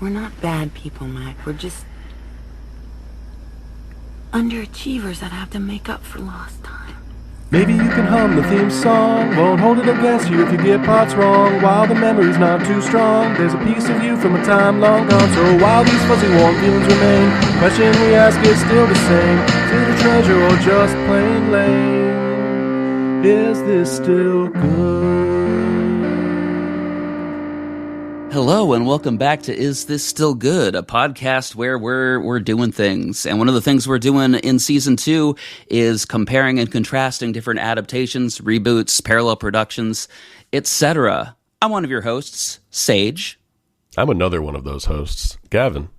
We're not bad people, Mac. We're just underachievers that have to make up for lost time. Maybe you can hum the theme song, won't hold it against you if you get parts wrong. While the memory's not too strong, there's a piece of you from a time long gone. So while these fuzzy warm feelings remain, question we ask is still the same. Is it a treasure or just plain lame? Is this still good? Hello and welcome back to Is This Still Good, a podcast where we're doing things. And one of the things we're doing in season 2 is comparing and contrasting different adaptations, reboots, parallel productions, etc. I'm one of your hosts, Sage. I'm another one of those hosts, Gavin.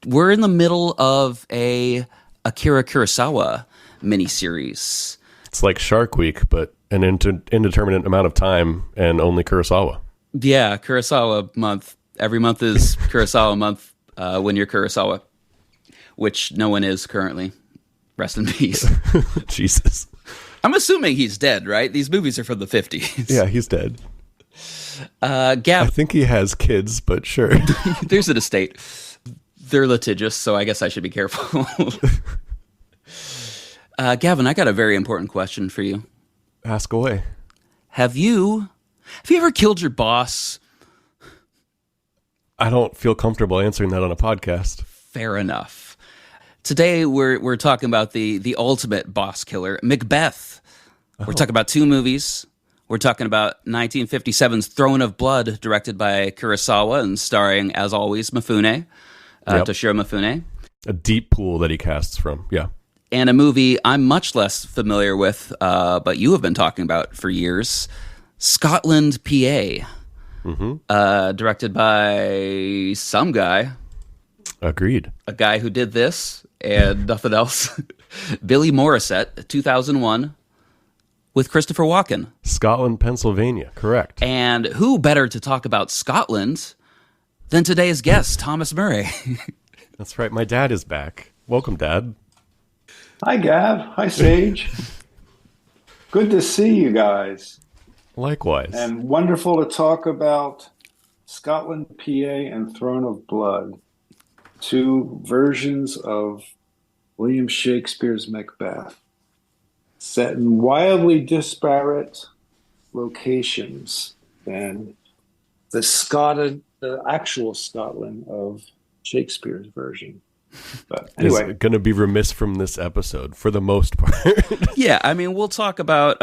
We're in the middle of a Akira Kurosawa miniseries. It's like Shark Week, but an indeterminate amount of time and only Kurosawa. Yeah, Kurosawa month. Every month is Kurosawa month when you're Kurosawa, which no one is currently. Rest in peace. Jesus. I'm assuming he's dead, right? These movies are from the 50s. Yeah, he's dead. Gav, I think he has kids, but sure. There's an estate. They're litigious, so I guess I should be careful. Gavin, I got a very important question for you. Ask away. Have you ever killed your boss? I don't feel comfortable answering that on a podcast. Fair enough. Today we're talking about the ultimate boss killer, MacBeth. We're talking about two movies. We're talking about 1957's Throne of Blood, directed by Kurosawa and starring, as always, Toshiro Mifune. A deep pool that he casts from, yeah. And a movie I'm much less familiar with, but you have been talking about for years, Scotland, PA, directed by some guy. Agreed. A guy who did this and nothing else. Billy Morrissette, 2001, with Christopher Walken. Scotland, Pennsylvania, correct. And who better to talk about Scotland than today's guest, Thomas Murray. That's right, my dad is back. Welcome, Dad. Hi, Gav. Hi, Sage. Good to see you guys. Likewise. And wonderful to talk about Scotland, PA, and Throne of Blood, two versions of William Shakespeare's Macbeth, set in wildly disparate locations than the actual Scotland of Shakespeare's version. But anyway, is going to be remiss from this episode for the most part. Yeah, I mean, we'll talk about.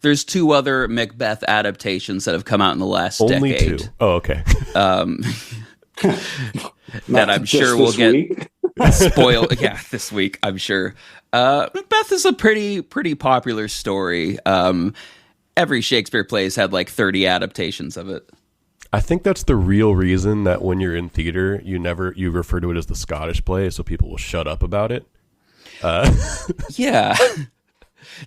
There's two other Macbeth adaptations that have come out in the last Only decade. two. Oh, okay. That I'm sure will get spoiled. Yeah, this week, I'm sure. Macbeth is a pretty popular story. Every Shakespeare play's had like 30 adaptations of it. I think that's the real reason that when you're in theater, you refer to it as the Scottish play, so people will shut up about it. Yeah.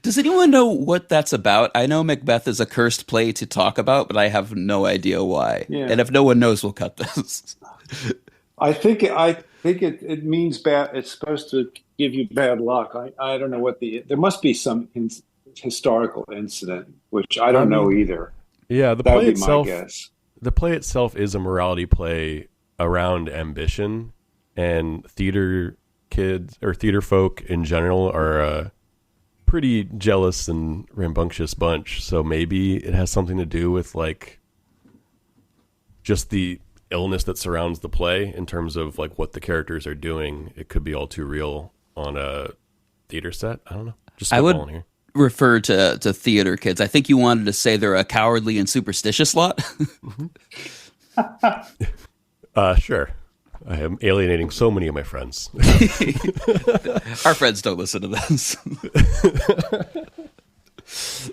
Does anyone know what that's about? I know Macbeth is a cursed play to talk about, but I have no idea why. Yeah. And if no one knows, we'll cut this. I think it means bad. It's supposed to give you bad luck. I don't know there must be some historical incident, which I don't know either. Yeah, that would be my guess. The play itself is a morality play around ambition, and theater kids or theater folk in general are a pretty jealous and rambunctious bunch. So maybe it has something to do with like just the illness that surrounds the play in terms of like what the characters are doing. It could be all too real on a theater set. I don't know. Just spitballing here. Refer to theater kids. I think you wanted to say they're a cowardly and superstitious lot. Sure. I am alienating so many of my friends. Our friends don't listen to this.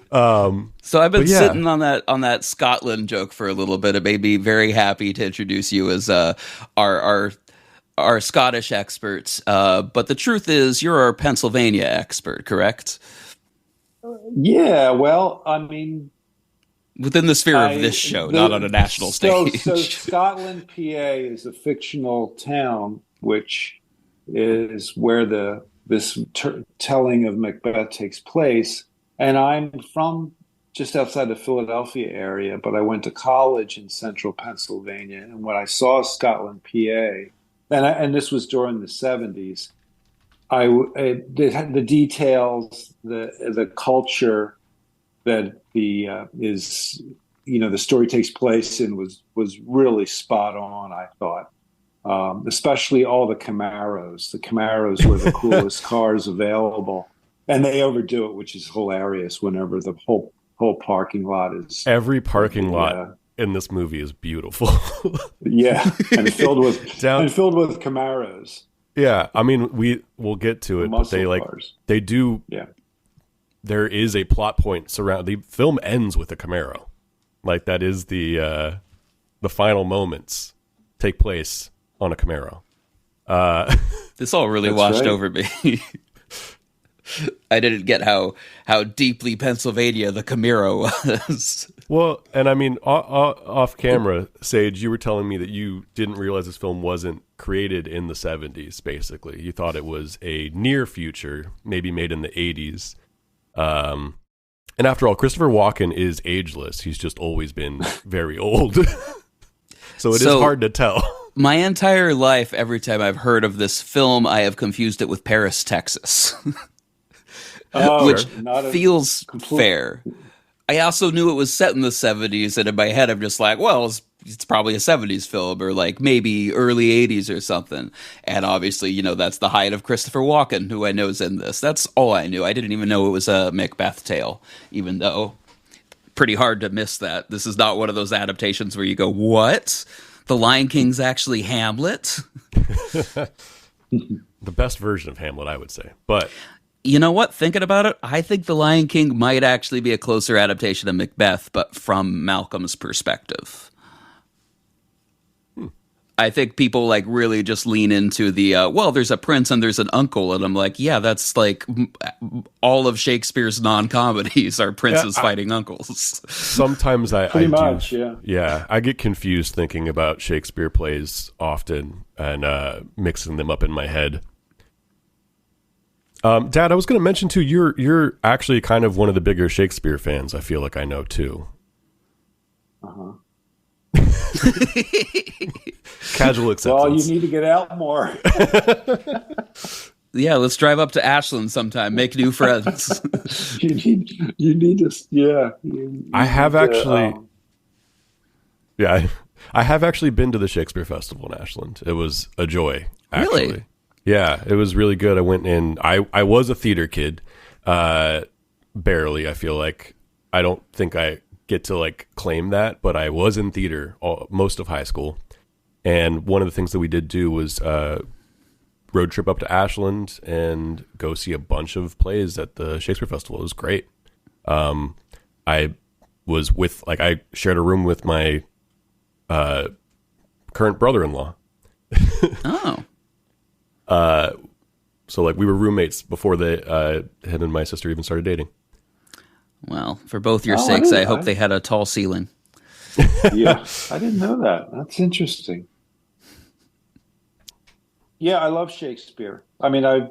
So I've been sitting on that Scotland joke for a little bit. It made me very happy to introduce you as our Scottish experts. But the truth is, you're our Pennsylvania expert, correct? Yeah, well, I mean, within the sphere of this show, not on a national stage. So Scotland, PA is a fictional town, which is where this telling of Macbeth takes place. And I'm from just outside the Philadelphia area, but I went to college in central Pennsylvania. And when I saw Scotland, PA, and this was during the 70s, the details, the culture that the story takes place in was really spot on, I thought. Especially all the Camaros. The Camaros were the coolest cars available. And they overdo it, which is hilarious whenever the whole parking lot is... Every parking lot in this movie is beautiful. Yeah, and filled with Camaros. Yeah, I mean, we'll get to it, but they do... Yeah. There is a plot point the film ends with a Camaro. Like, that is the final moments take place on a Camaro. This all really washed over me. I didn't get how deeply Pennsylvania the Camaro was. Well, and I mean, off camera, Sage, you were telling me that you didn't realize this film wasn't created in the 70s, basically. You thought it was a near future, maybe made in the 80s. And after all, Christopher Walken is ageless. He's just always been very old. So it is hard to tell. My entire life, every time I've heard of this film, I have confused it with Paris, Texas. Which feels fair. I also knew it was set in the 70s, and in my head I'm just like, well, it's probably a 70s film, or like maybe early 80s or something. And obviously, that's the height of Christopher Walken, who I know is in this. That's all I knew. I didn't even know it was a MacBeth tale, even though pretty hard to miss that. This is not one of those adaptations where you go, what? The Lion King's actually Hamlet? The best version of Hamlet, I would say. But... You know what? Thinking about it, I think The Lion King might actually be a closer adaptation of Macbeth, but from Malcolm's perspective. I think people really just lean into the, there's a prince and there's an uncle. And I'm like, yeah, that's like all of Shakespeare's non-comedies are princes fighting uncles. Sometimes I do. Yeah, I get confused thinking about Shakespeare plays often and mixing them up in my head. Dad, I was going to mention too, you're actually kind of one of the bigger Shakespeare fans. I feel like I know too. Uh-huh. Casual acceptance. Well, you need to get out more. Yeah, let's drive up to Ashland sometime. Make new friends. you need to. Yeah. I have actually. Yeah, I have actually been to the Shakespeare Festival in Ashland. It was a joy. Actually. Really? Yeah, it was really good. I went in. I was a theater kid, barely. I feel like I don't think I get to claim that, but I was in theater most of high school. And one of the things that we did do was road trip up to Ashland and go see a bunch of plays at the Shakespeare Festival. It was great. I was I shared a room with my current brother-in-law. Oh. So we were roommates before him and my sister even started dating. Well, for both your sakes, I hope they had a tall ceiling. Yeah, I didn't know that. That's interesting. Yeah, I love Shakespeare. I mean, I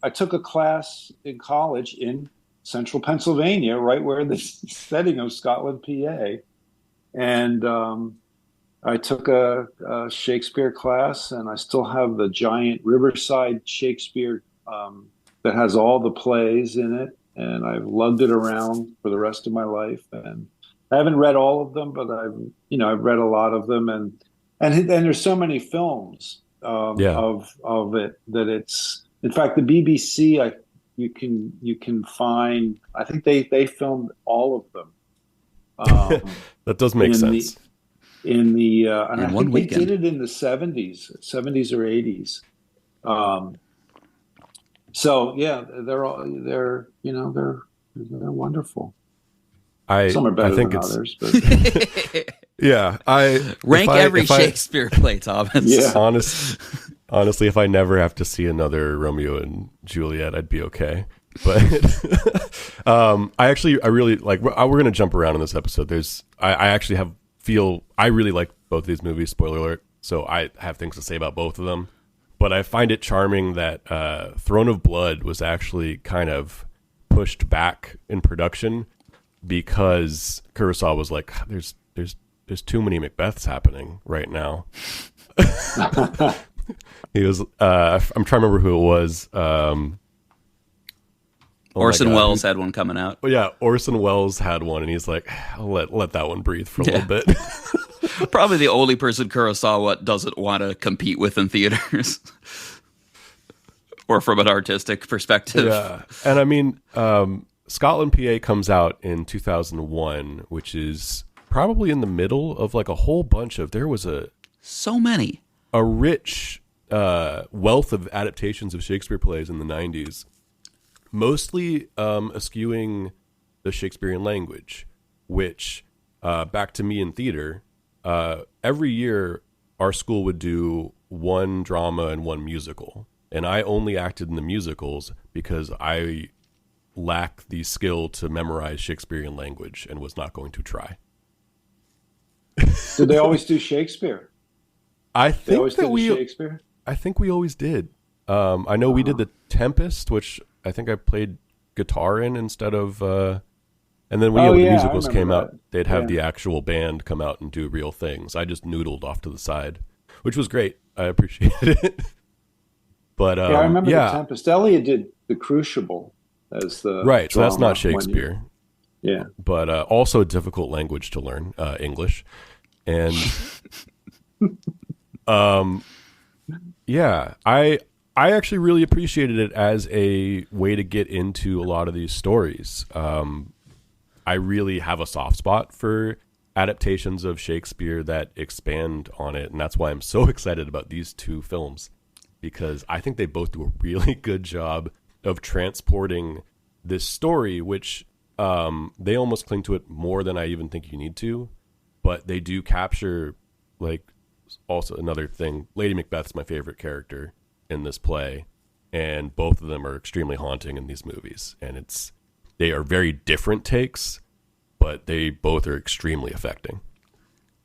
took a class in college in central Pennsylvania, right where the setting of Scotland, PA, and I took a Shakespeare class, and I still have the giant Riverside Shakespeare that has all the plays in it, and I've lugged it around for the rest of my life. And I haven't read all of them, but I've read a lot of them, and there's so many films of it that it's. In fact, the BBC, you can find. I think they filmed all of them. That does make sense. And I think weekend. they did it in the 70s or 80s. So yeah, they're wonderful. Some are better than others, but yeah, I rank every Shakespeare play, Thomas. Yeah. Honestly, if I never have to see another Romeo and Juliet, I'd be okay. But I really like. We're going to jump around in this episode. I really like both of these movies. Spoiler alert. So I have things to say about both of them. But I find it charming that Throne of Blood was actually kind of put pushed back in production because Kurosawa was like, there's too many Macbeths happening right now. He was I'm trying to remember who it was. Orson Welles had one coming out. Oh yeah, Orson Welles had one, and he's like, I'll let that one breathe for a little bit. Probably the only person Kurosawa doesn't want to compete with in theaters. Or from an artistic perspective. Yeah. And I mean, Scotland, PA comes out in 2001, which is probably in the middle of like a whole bunch of, there was so many. A rich wealth of adaptations of Shakespeare plays in the 90s, mostly eschewing the Shakespearean language, which, back to me in theater, every year our school would do one drama and one musical. And I only acted in the musicals because I lack the skill to memorize Shakespearean language and was not going to try. Did they always do Shakespeare? I think Shakespeare? I think we always did. I know we did The Tempest, which I think I played guitar in instead of... and then when the musicals came out, they'd have the actual band come out and do real things. I just noodled off to the side, which was great. I appreciated it. But I remember The Tempest. Eliot did The Crucible as the right. So that's not Shakespeare. Yeah, but also a difficult language to learn, English, and yeah, I actually really appreciated it as a way to get into a lot of these stories. I really have a soft spot for adaptations of Shakespeare that expand on it, and that's why I'm so excited about these two films. Because I think they both do a really good job of transporting this story, which they almost cling to it more than I even think you need to. But they do capture, like, also another thing. Lady Macbeth's my favorite character in this play, and both of them are extremely haunting in these movies. And they are very different takes, but they both are extremely affecting.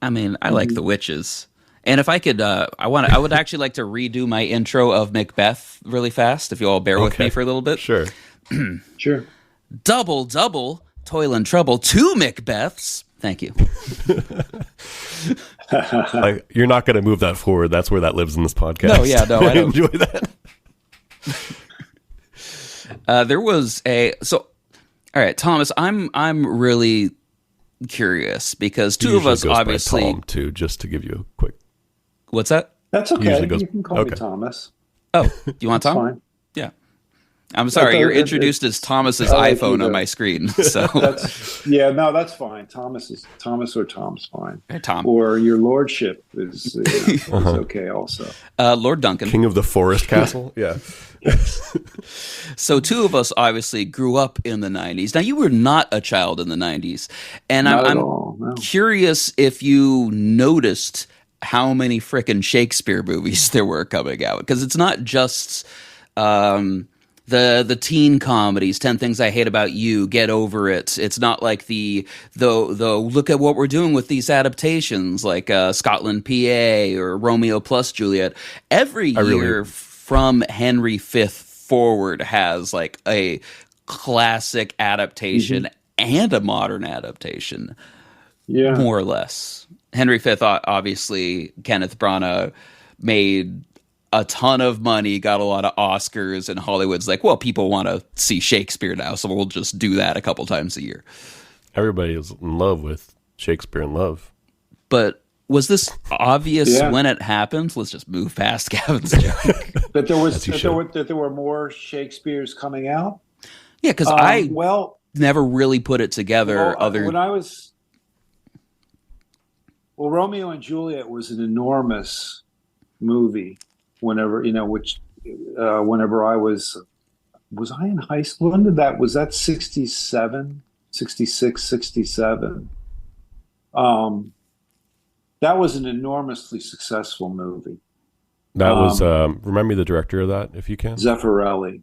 I mean, I like the witches. And if I could, I would actually like to redo my intro of Macbeth really fast, if you all bear with me for a little bit. Sure. Sure. Double, toil and trouble, 2 Macbeths. Thank you. You're not going to move that forward. That's where that lives in this podcast. No, I don't. Enjoy that. There was all right, Thomas, I'm really curious because two of us obviously... Tom, too, just to give you a quick... What's that? That's okay. You can call me Thomas. Oh, do you want Tom? Fine. Yeah. I'm sorry, you're introduced as Thomas's iPhone on my screen. So that's fine. Thomas or Tom's fine. Hey, Tom. Or your lordship is okay also. Lord Duncan. King of the Forest Castle? Yeah. So two of us obviously grew up in the 90s. Now, you were not a child in the 90s. And I'm curious if you noticed how many frickin' Shakespeare movies there were coming out. Because it's not just... the teen comedies, 10 Things I Hate About You, Get Over It. It's not like the look at what we're doing with these adaptations, like Scotland, PA, or Romeo plus Juliet. Every year from Henry V forward has like a classic adaptation and a modern adaptation, more or less. Henry V, obviously, Kenneth Branagh made a ton of money, got a lot of Oscars, and Hollywood's like, well, people want to see Shakespeare now, so we'll just do that a couple times a year. Everybody is in love with Shakespeare in Love. But was this obvious when it happened? Let's just move past Gavin's joke. that there were more Shakespeares coming out? Yeah, because I never really put it together. Romeo and Juliet was an enormous movie. Whenever I was I in high school? When did that? Was that 67, 66, 67? That was an enormously successful movie. That was, remind me the director of that, if you can. Zeffirelli.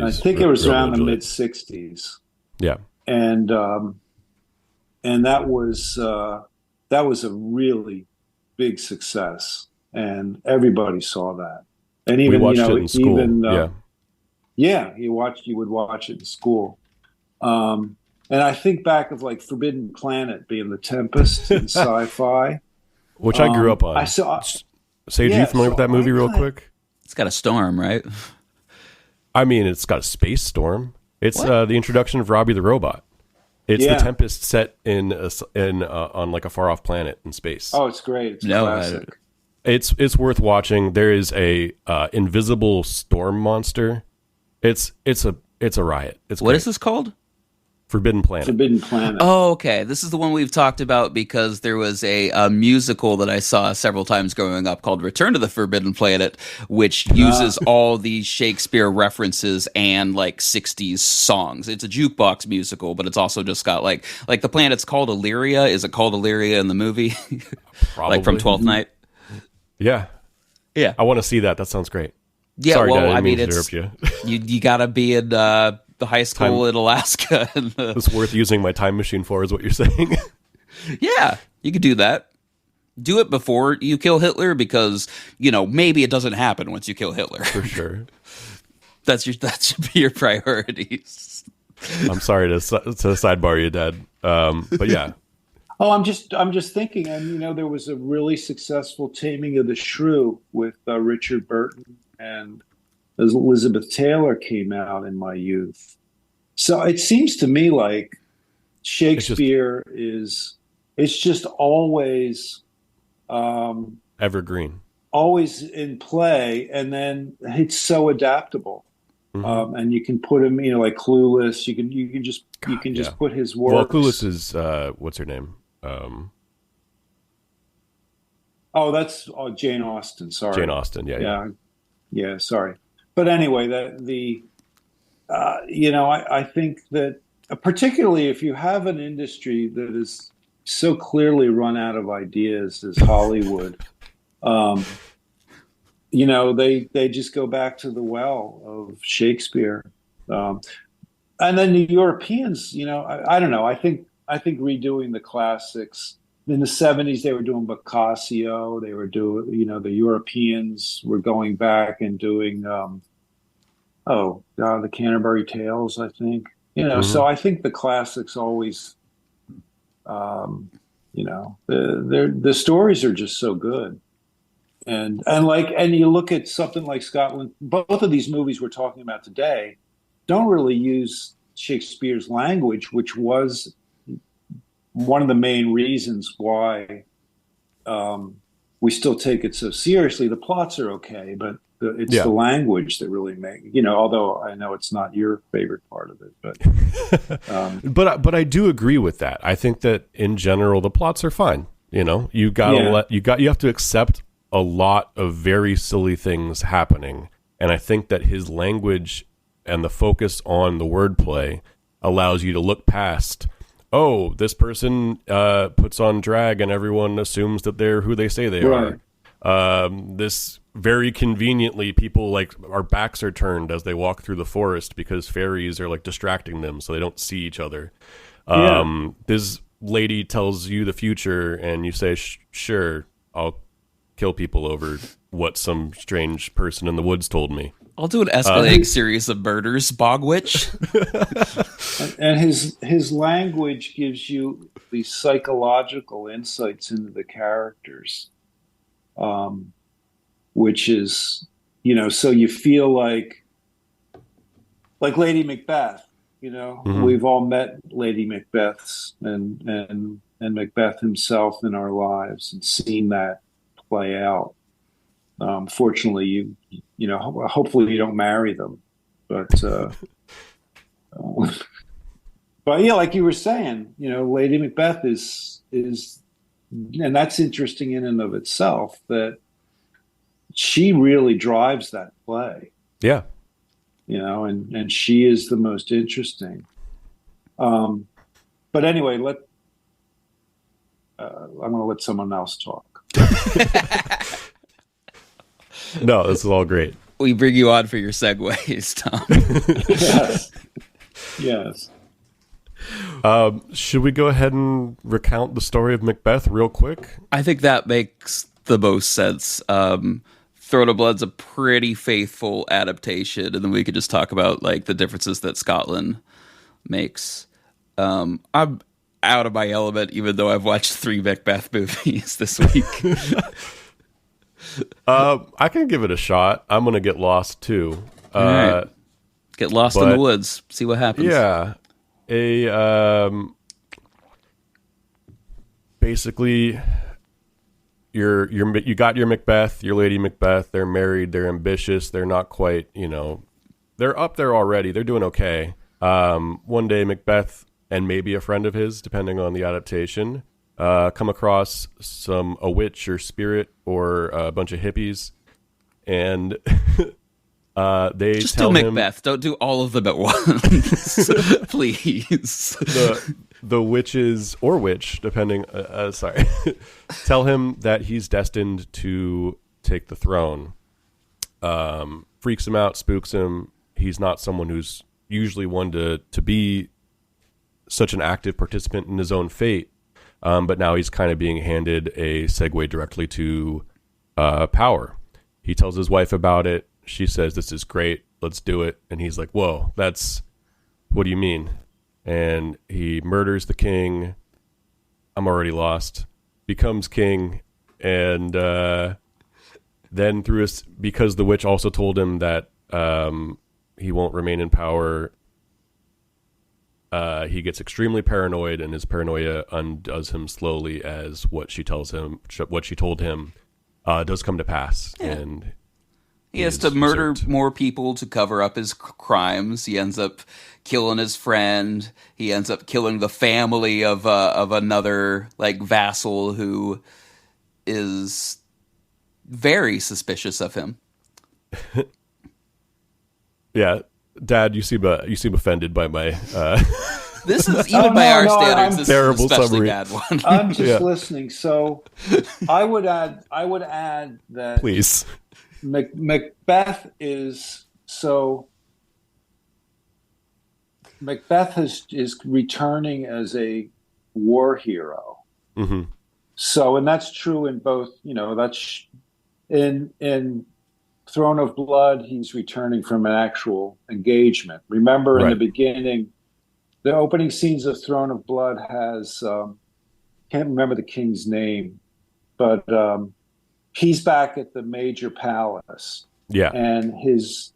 I think it was around the mid 60s. Yeah. And that was a really big success. And everybody saw that, and even we watched it in school. Yeah, you would watch it in school. And I think back of like Forbidden Planet being the Tempest in sci-fi. Which I grew up I on. saw. Sage, are you familiar with that movie real quick? It's got a storm, right? I mean, it's got a space storm. It's the introduction of Robbie the Robot. It's the Tempest set in on like a far off planet in space. Oh, it's great. It's classic. It's worth watching. There is a invisible storm monster. It's a riot. It's what great. is this called? Forbidden Planet. Forbidden Planet. Oh, okay. This is the one we've talked about because there was a musical that I saw several times growing up called Return to the Forbidden Planet, which uses all these Shakespeare references and like 60s songs. It's a jukebox musical, but it's also just got like the planet's called Illyria. Is it called Illyria in the movie? Probably. Like from 12th Night? Yeah. Yeah. I want to see that. That sounds great. Yeah, Sorry, well, Dad, I mean, to it's interrupt you got to be in the high school in Alaska. It's worth using my time machine for, is what you're saying. Yeah, you could do that. Do it before you kill Hitler because, maybe it doesn't happen once you kill Hitler. For sure. That should be your priorities. I'm sorry to sidebar you, Dad. But yeah. Oh, I'm just thinking, and there was a really successful Taming of the Shrew with Richard Burton, and Elizabeth Taylor came out in my youth. So it seems to me like Shakespeare it's just always evergreen, always in play, and then it's so adaptable. Mm-hmm. And you can put him, like Clueless. You can just put his works. Well, Clueless is what's her name? That's Jane Austen. Sorry, Jane Austen. Yeah. Sorry, but anyway, I think that particularly if you have an industry that is so clearly run out of ideas as Hollywood, they just go back to the well of Shakespeare, and then the Europeans. I don't know. I think redoing the classics in the 70s, they were doing Boccaccio. They were doing, the Europeans were going back and doing, the Canterbury Tales, I think. So I think the classics always, the stories are just so good. And you look at something like Scotland, both of these movies we're talking about today don't really use Shakespeare's language, which was one of the main reasons why we still take it so seriously. The plots are okay, but it's the language that really although I know it's not your favorite part of it, but but I do agree with that. I think that in general the plots are fine. You have to accept a lot of very silly things happening, and I think that his language and the focus on the wordplay allows you to look past, this person puts on drag and everyone assumes that they're who they say they are. This very conveniently, people our backs are turned as they walk through the forest because fairies are distracting them so they don't see each other. This lady tells you the future and you say, sure, I'll kill people over what some strange person in the woods told me. I'll do an escalating series of murders, Bog Witch. And his language gives you these psychological insights into the characters, which is, so you feel like Lady Macbeth. We've all met Lady Macbeths and Macbeth himself in our lives and seen that play out. Fortunately, hopefully you don't marry them, but yeah, like you were saying, Lady Macbeth is, and that's interesting in and of itself, that she really drives that play. Yeah. And she is the most interesting. But anyway, I'm going to let someone else talk. No, this is all great. We bring you on for your segues, Tom. Yes. Should we go ahead and recount the story of Macbeth real quick? I think that makes the most sense. Throne of Blood's a pretty faithful adaptation, and then we could just talk about like the differences that Scotland makes. I'm out of my element, even though I've watched 3 Macbeth movies this week. I can give it a shot. I'm gonna get lost too. Right. Get lost in the woods. See what happens. Yeah, basically, you got your Macbeth, your Lady Macbeth. They're married. They're ambitious. They're not quite. They're up there already. They're doing okay. One day, Macbeth and maybe a friend of his, depending on the adaptation, come across a witch or spirit or a bunch of hippies, and they just tell do him, Macbeth. Don't do all of them at once, please. The witches or witch, depending. Tell him that he's destined to take the throne. Freaks him out, spooks him. He's not someone who's usually one to be such an active participant in his own fate. But now he's kind of being handed a segue directly to power. He tells his wife about it. She says, "This is great. Let's do it." And he's like, "Whoa, what do you mean?" And he murders the king. I'm already lost. Becomes king. And then because the witch also told him that he won't remain in power, he gets extremely paranoid, and his paranoia undoes him slowly as what she told him does come to pass. Yeah. And he has to murder more people to cover up his crimes. He ends up killing his friend. He ends up killing the family of another like vassal who is very suspicious of him. Yeah, Dad, you seem offended by my. This is even by our standards. This terrible is an especially summary. Bad one. I'm just listening. So, I would add that Please. Macbeth is so. Macbeth is returning as a war hero. Mm-hmm. So, and that's true in both. That's in Throne of Blood. He's returning from an actual engagement. Remember, in the beginning, the opening scenes of Throne of Blood has can't remember the king's name, but he's back at the major palace. Yeah, and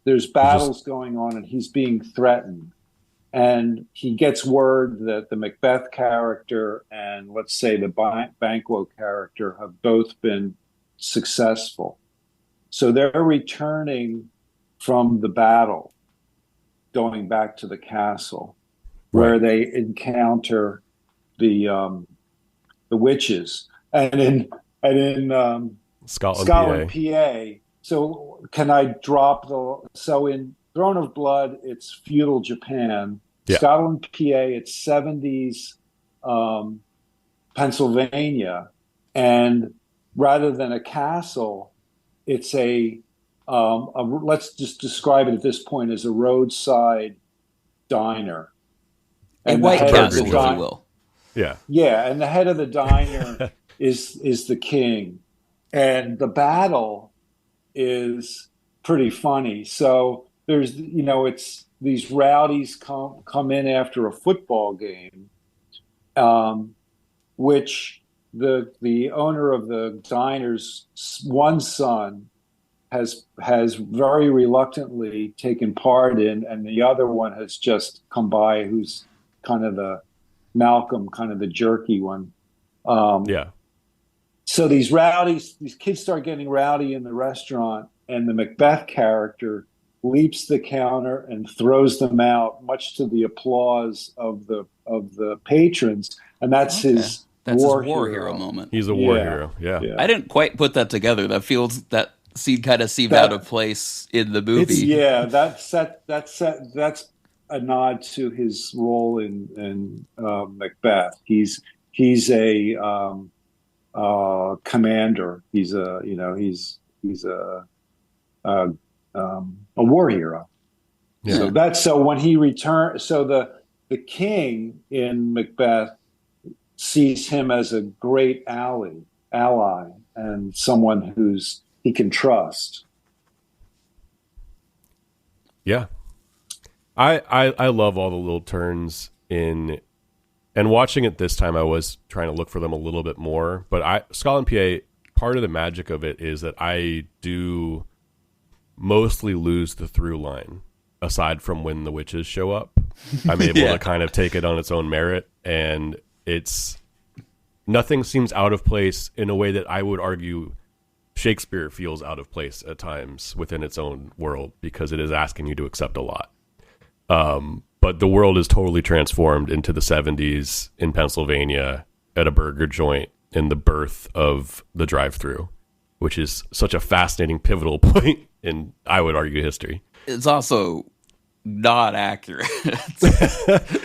there's battles going on, and he's being threatened. And he gets word that the Macbeth character and, let's say, the Banquo character have both been successful. So they're returning from the battle, going back to the castle, where they encounter the witches. And in Scotland, PA. So can I drop so in Throne of Blood, it's feudal Japan. Yeah. Scotland, PA, it's 70s Pennsylvania. And rather than a castle, it's let's just describe it at this point as a roadside diner. A White Castle, if you will. Yeah. Yeah, and the head of the diner is the king. And the battle is pretty funny. So there's, it's these rowdies come in after a football game, which the owner of the diner's one son has very reluctantly taken part in, and the other one has just come by, who's kind of the Malcolm, kind of the jerky one. So these kids start getting rowdy in the restaurant, and the Macbeth character leaps the counter and throws them out, much to the applause of the patrons. And that's his war hero moment. He's a war hero. Yeah. I didn't quite put that together. That scene kind of seemed out of place in the movie. That's a nod to his role in Macbeth. He's a commander. He's a war hero. Yeah. So when he returns, so the king in Macbeth sees him as a great ally, and someone who's he can trust. Yeah. I love all the little turns in, and watching it this time, I was trying to look for them a little bit more. But Scotland, PA, part of the magic of it is that I do mostly lose the through line, aside from when the witches show up. I'm able to kind of take it on its own merit, and nothing seems out of place in a way that I would argue Shakespeare feels out of place at times within its own world, because it is asking you to accept a lot. But the world is totally transformed into the 70s in Pennsylvania at a burger joint in the birth of the drive-thru, which is such a fascinating pivotal point in, I would argue, history. It's also not accurate.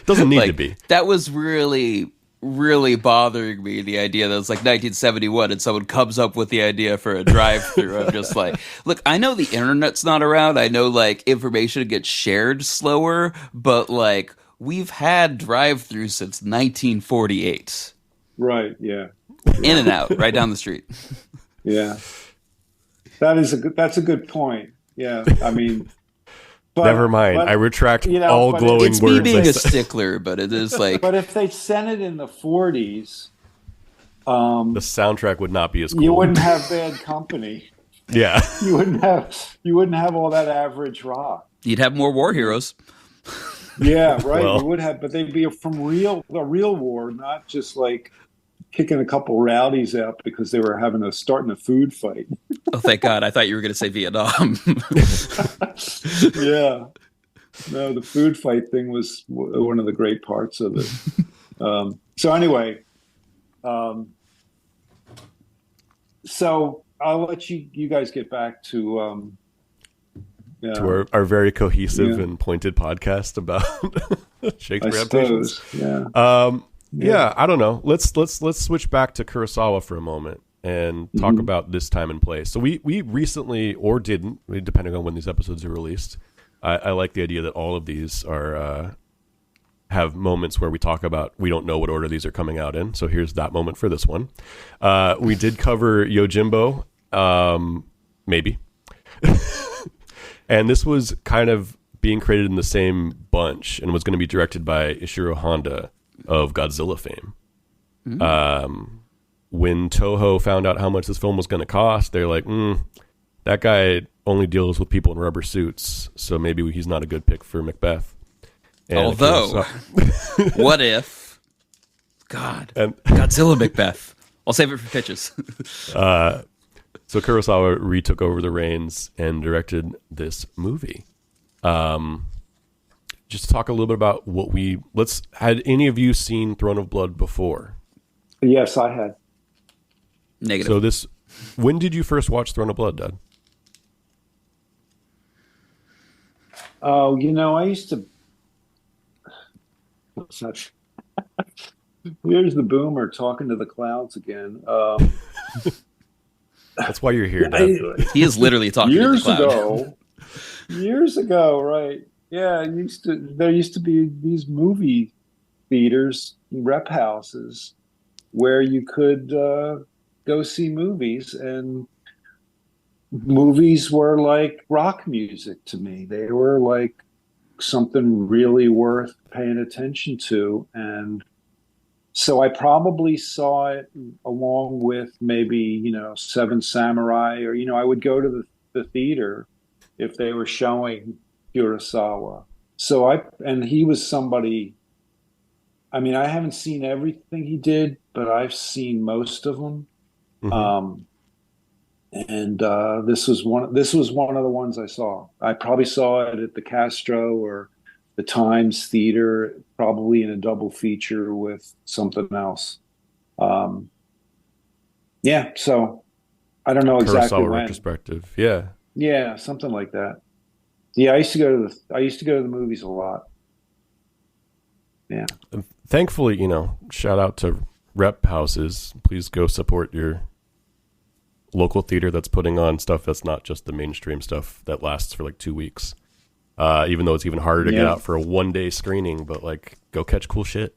Doesn't need to be. That was really bothering me, the idea that it's like 1971 and someone comes up with the idea for a drive-thru. I'm just like, look, I know the internet's not around. I know like information gets shared slower, but like we've had drive-thrus since 1948. Right. Yeah. In and out, right down the street. Yeah. That's a good point. Yeah. I mean, never mind. I retract all glowing words. It's me being a stickler, but it is like. But if they sent it in the 40s, the soundtrack would not be as cool. You wouldn't have Bad Company. Yeah. You wouldn't have all that average rock. You'd have more war heroes. Yeah, right. Well, you would have, but they'd be from a real war, not just like kicking a couple rowdies out because they were starting a food fight. Oh, thank God. I thought you were going to say Vietnam. Yeah. No, the food fight thing was one of the great parts of it. So anyway, so I'll let you guys get back to our very cohesive and pointed podcast about Shakespeare adaptations. Yeah, I don't know. Let's switch back to Kurosawa for a moment and talk about this time and place. So we recently, or didn't, depending on when these episodes are released. I like the idea that all of these are have moments where we talk about, we don't know what order these are coming out in. So here's that moment for this one. We did cover Yojimbo, maybe. And this was kind of being created in the same bunch and was going to be directed by Ishiro Honda of Godzilla fame. When Toho found out how much this film was going to cost, they're like, that guy only deals with people in rubber suits, so maybe he's not a good pick for MacBeth. And although, what if, Godzilla MacBeth? I'll save it for pitches. So Kurosawa retook over the reins and directed this movie. Just talk a little bit about had any of you seen Throne of Blood before? Yes, I had. Negative. So when did you first watch Throne of Blood, Dad? Oh, I used to. Here's the boomer talking to the clouds again. That's why you're here, Dad. He is literally talking to the cloud. Years ago, right? Yeah, there used to be these movie theaters, rep houses, where you could go see movies, and movies were like rock music to me. They were like something really worth paying attention to, and so I probably saw it along with maybe Seven Samurai, or I would go to the theater if they were showing Kurosawa. And he was somebody, I mean, I haven't seen everything he did, but I've seen most of them. And this was one of the ones I saw. I probably saw it at the Castro or the Times Theater, probably in a double feature with something else. Yeah, so I don't know exactly Kurosawa when. Retrospective, yeah. Yeah, something like that. Yeah, I used to go to the movies a lot. Yeah. And thankfully, shout out to rep houses. Please go support your local theater that's putting on stuff that's not just the mainstream stuff that lasts for like 2 weeks. Even though it's even harder to get out for a one-day screening, but like go catch cool shit.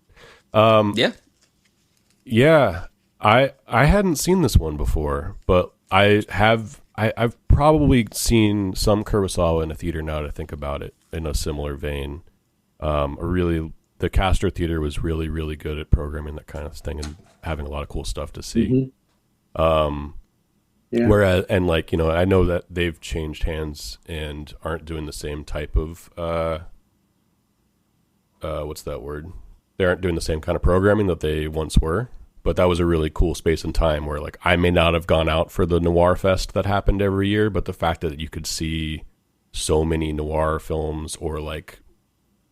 Yeah, I hadn't seen this one before, but I have I've probably seen some Kurosawa in a theater now to think about it in a similar vein. The Castro Theater was really, really good at programming that kind of thing and having a lot of cool stuff to see. Whereas, and like, I know that they've changed hands and aren't doing the same type of, what's that word? They aren't doing the same kind of programming that they once were. But that was a really cool space and time where, like, I may not have gone out for the Noir Fest that happened every year, but the fact that you could see so many noir films, or like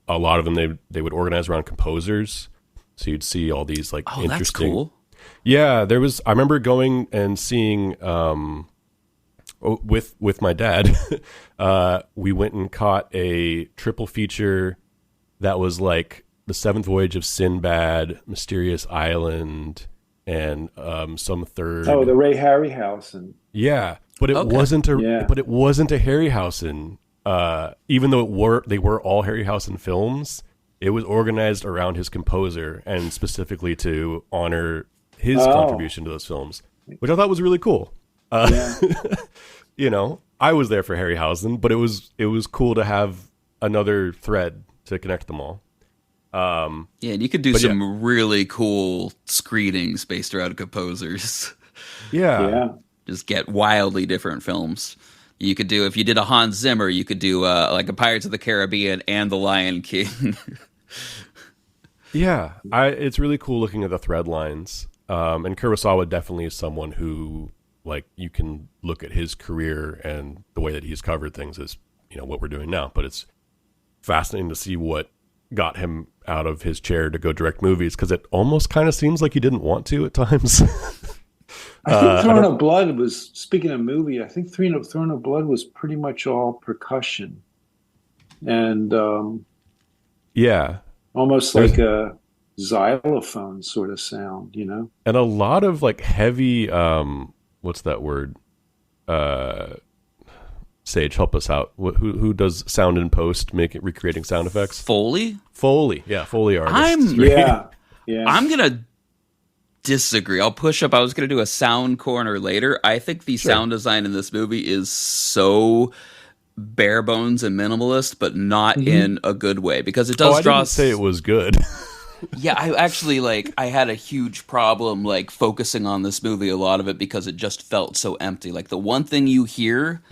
a lot of them, they would organize around composers. So you'd see all these like interesting. That's cool. Yeah, I remember going and seeing with my dad. We went and caught a triple feature that was like The Seventh Voyage of Sinbad, Mysterious Island, and some third. Oh, the Ray Harryhausen. Yeah, but it wasn't a Harryhausen. Even though they were all Harryhausen films, it was organized around his composer and specifically to honor his contribution to those films, which I thought was really cool. I was there for Harryhausen, but it was cool to have another thread to connect them all. And you could do some really cool screenings based around composers. Yeah. Just get wildly different films. You could do, if you did a Hans Zimmer, you could do like a Pirates of the Caribbean and The Lion King. Yeah, it's really cool looking at the thread lines. And Kurosawa definitely is someone who, like, you can look at his career and the way that he's covered things as, what we're doing now. But it's fascinating to see what got him out of his chair to go direct movies, because it almost kind of seems like he didn't want to at times. I think Throne of Blood was, speaking of movie, I think Throne of Blood was pretty much all percussion. And almost like a xylophone sort of sound, And a lot of like heavy, what's that word? Sage, help us out. Who does sound in post, recreating sound effects? Foley, yeah, Foley artist. I'm gonna disagree. I'll push up. I was gonna do a sound corner later. I think the sound design in this movie is so bare bones and minimalist, but not in a good way, because it does draw. I didn't say it was good. Yeah, I actually I had a huge problem focusing on this movie, a lot of it, because it just felt so empty. Like, the one thing you hear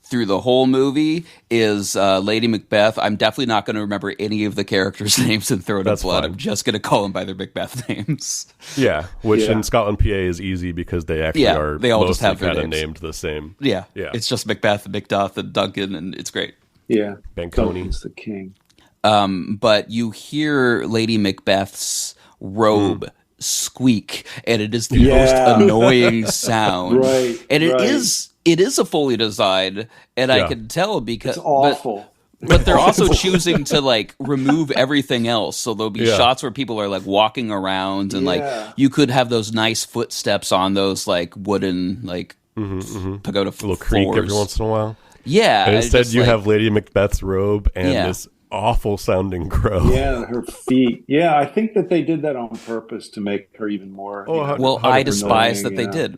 through the whole movie is Lady Macbeth. I'm definitely not going to remember any of the characters' names in Throne of Blood. I'm just going to call them by their Macbeth names. Yeah, which in Scotland, PA is easy because they actually are they all just have their kind of names. named the same. Yeah, it's just Macbeth, Macduff, and Duncan, and it's great. Yeah, Banconi. Duncan's the king. But you hear Lady Macbeth's robe squeak, and it is the most annoying sound. Right. And it is a Foley design, and I can tell because it's awful. But they're also choosing to remove everything else. So there'll be shots where people are walking around, and you could have those nice footsteps on those wooden pagoda floors. A little creak every once in a while. Yeah. And instead you have Lady Macbeth's robe and this awful sounding crow. Yeah, her feet. Yeah, I think that they did that on purpose to make her even more. I despise that they did.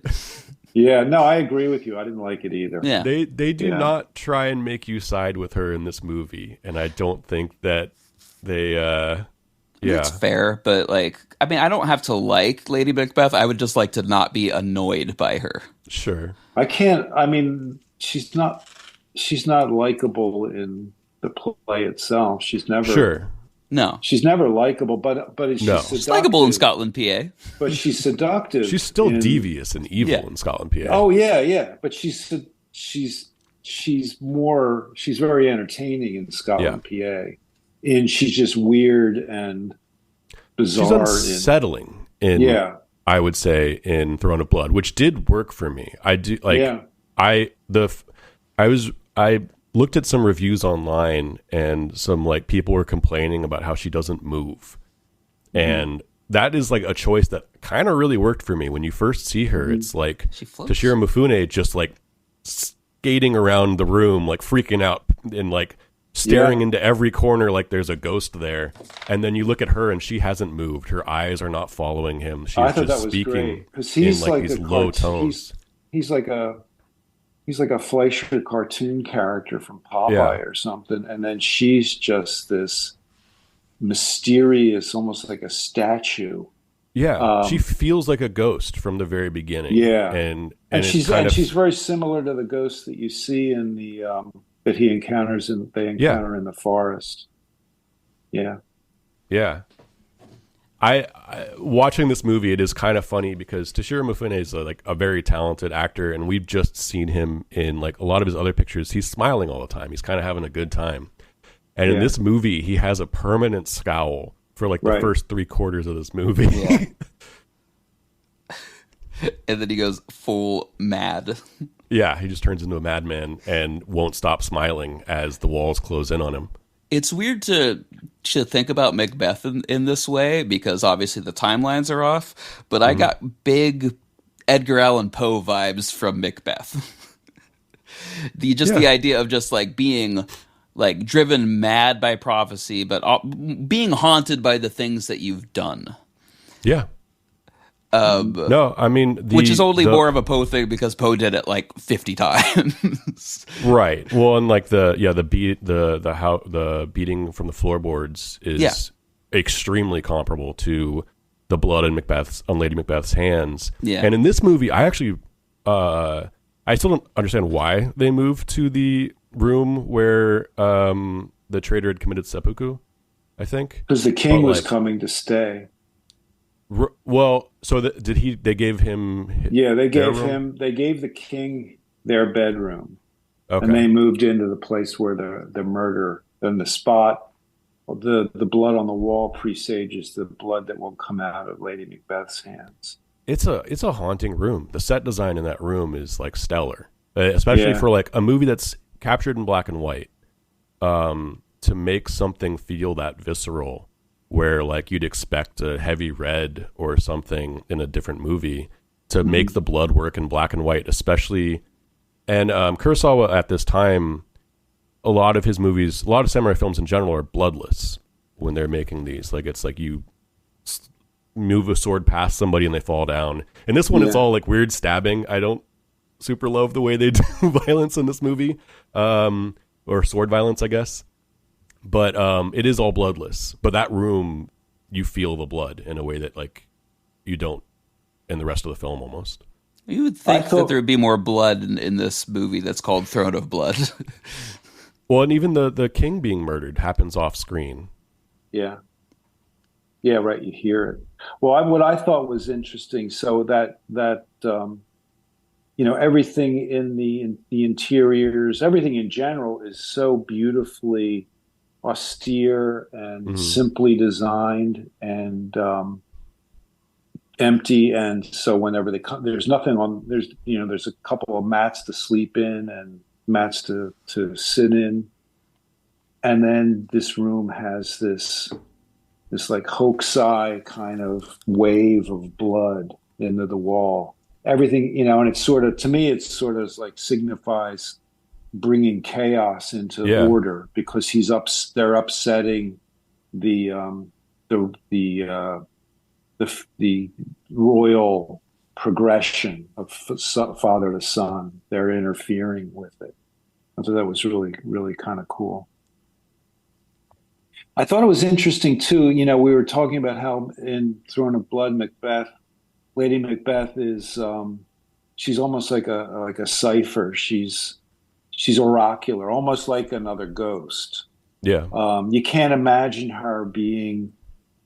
Yeah, no, I agree with you. I didn't like it either. Yeah. They do not try and make you side with her in this movie, and I don't think that they It's fair, but I don't have to like Lady Macbeth. I would just like to not be annoyed by her. Sure. I can't. She's not likable in the play itself. She's never. Sure. No. She's never likable, but she's seductive. She's likable in Scotland, PA. But she's seductive. She's still devious and evil in Scotland, PA. Oh yeah. But she's very entertaining in Scotland, PA. And she's just weird and bizarre. She's unsettling I would say, in Throne of Blood, which did work for me. I do I looked at some reviews online, and some people were complaining about how she doesn't move. And that is a choice that kind of really worked for me. When you first see her, it's Toshiro Mifune just skating around the room, freaking out and staring into every corner like there's a ghost there. And then you look at her and she hasn't moved. Her eyes are not following him. She's just speaking in these low tones. He's he's like a Fleischer cartoon character from Yeah. Popeye or something, and then she's just this mysterious, almost like a statue. Yeah. She Um, feels like a ghost from the very beginning. yeah, And it's kind and of she's very similar to the ghost that you see in the that he encounters in they yeah. encounter in the forest. Yeah, Yeah. I watching this movie, it is kind of funny because Toshiro Mifune is like a very talented actor, and we've just seen him in like a lot of his other pictures. He's smiling all the time. He's kind of having a good time. And in yeah, this movie, he has a permanent scowl for like the right. first 3/4 of this movie. Yeah. And then he goes full mad. Yeah, he just turns into a madman and won't stop smiling as the walls close in on him. It's weird to think about Macbeth in this way because obviously the timelines are off, but I got big Edgar Allan Poe vibes from Macbeth. The idea of just like being like driven mad by prophecy, but being haunted by the things that you've done. Yeah. No, I mean, Which is only more of a Poe thing because Poe did it like 50 times. right. Well, and like the beating from the floorboards is extremely comparable to the blood on Lady Macbeth's hands. Yeah. And in this movie, I actually I still don't understand why they moved to the room where the traitor had committed seppuku, I think. Because the king But, was like, coming to stay. well, so they gave him Yeah, their room? they gave the king their bedroom, Okay. and they moved into the place where the murder, then the spot, the blood on the wall presages the blood that will come out of Lady Macbeth's hands. It's a haunting room. The set design in that room is like stellar, especially Yeah. for like a movie that's captured in black and white. To make something feel that visceral, where like you'd expect a heavy red or something in a different movie, to make the blood work in black and white, especially. And Kurosawa at this time, a lot of his movies, a lot of samurai films in general, are bloodless when they're making these. Like it's like you move a sword past somebody and they fall down. And this one, it's Yeah. all like weird stabbing. I don't super love the way they do violence in this movie, or sword violence, I guess. But it is all bloodless. But that room, you feel the blood in a way that like you don't in the rest of the film almost. You would think that there would be more blood in this movie that's called Throne of Blood. Well, and even the king being murdered happens off screen. Yeah. Yeah, right. You hear it. Well, what I thought was interesting, so that everything in the interiors, everything in general is so beautifully austere and simply designed and empty. And so whenever they come, there's nothing on. There's a couple of mats to sleep in and mats to sit in, and then this room has this like hoaxi kind of wave of blood into the wall. Everything, and it's sort of, to me, it's sort of like signifies bringing chaos into order because they're upsetting the royal progression of father to son. They're interfering with it. I thought that was really, really kind of cool. I thought it was interesting too. We were talking about how in Throne of Blood, Lady Macbeth is she's almost like a cipher. She's oracular, almost like another ghost. Yeah. You can't imagine her being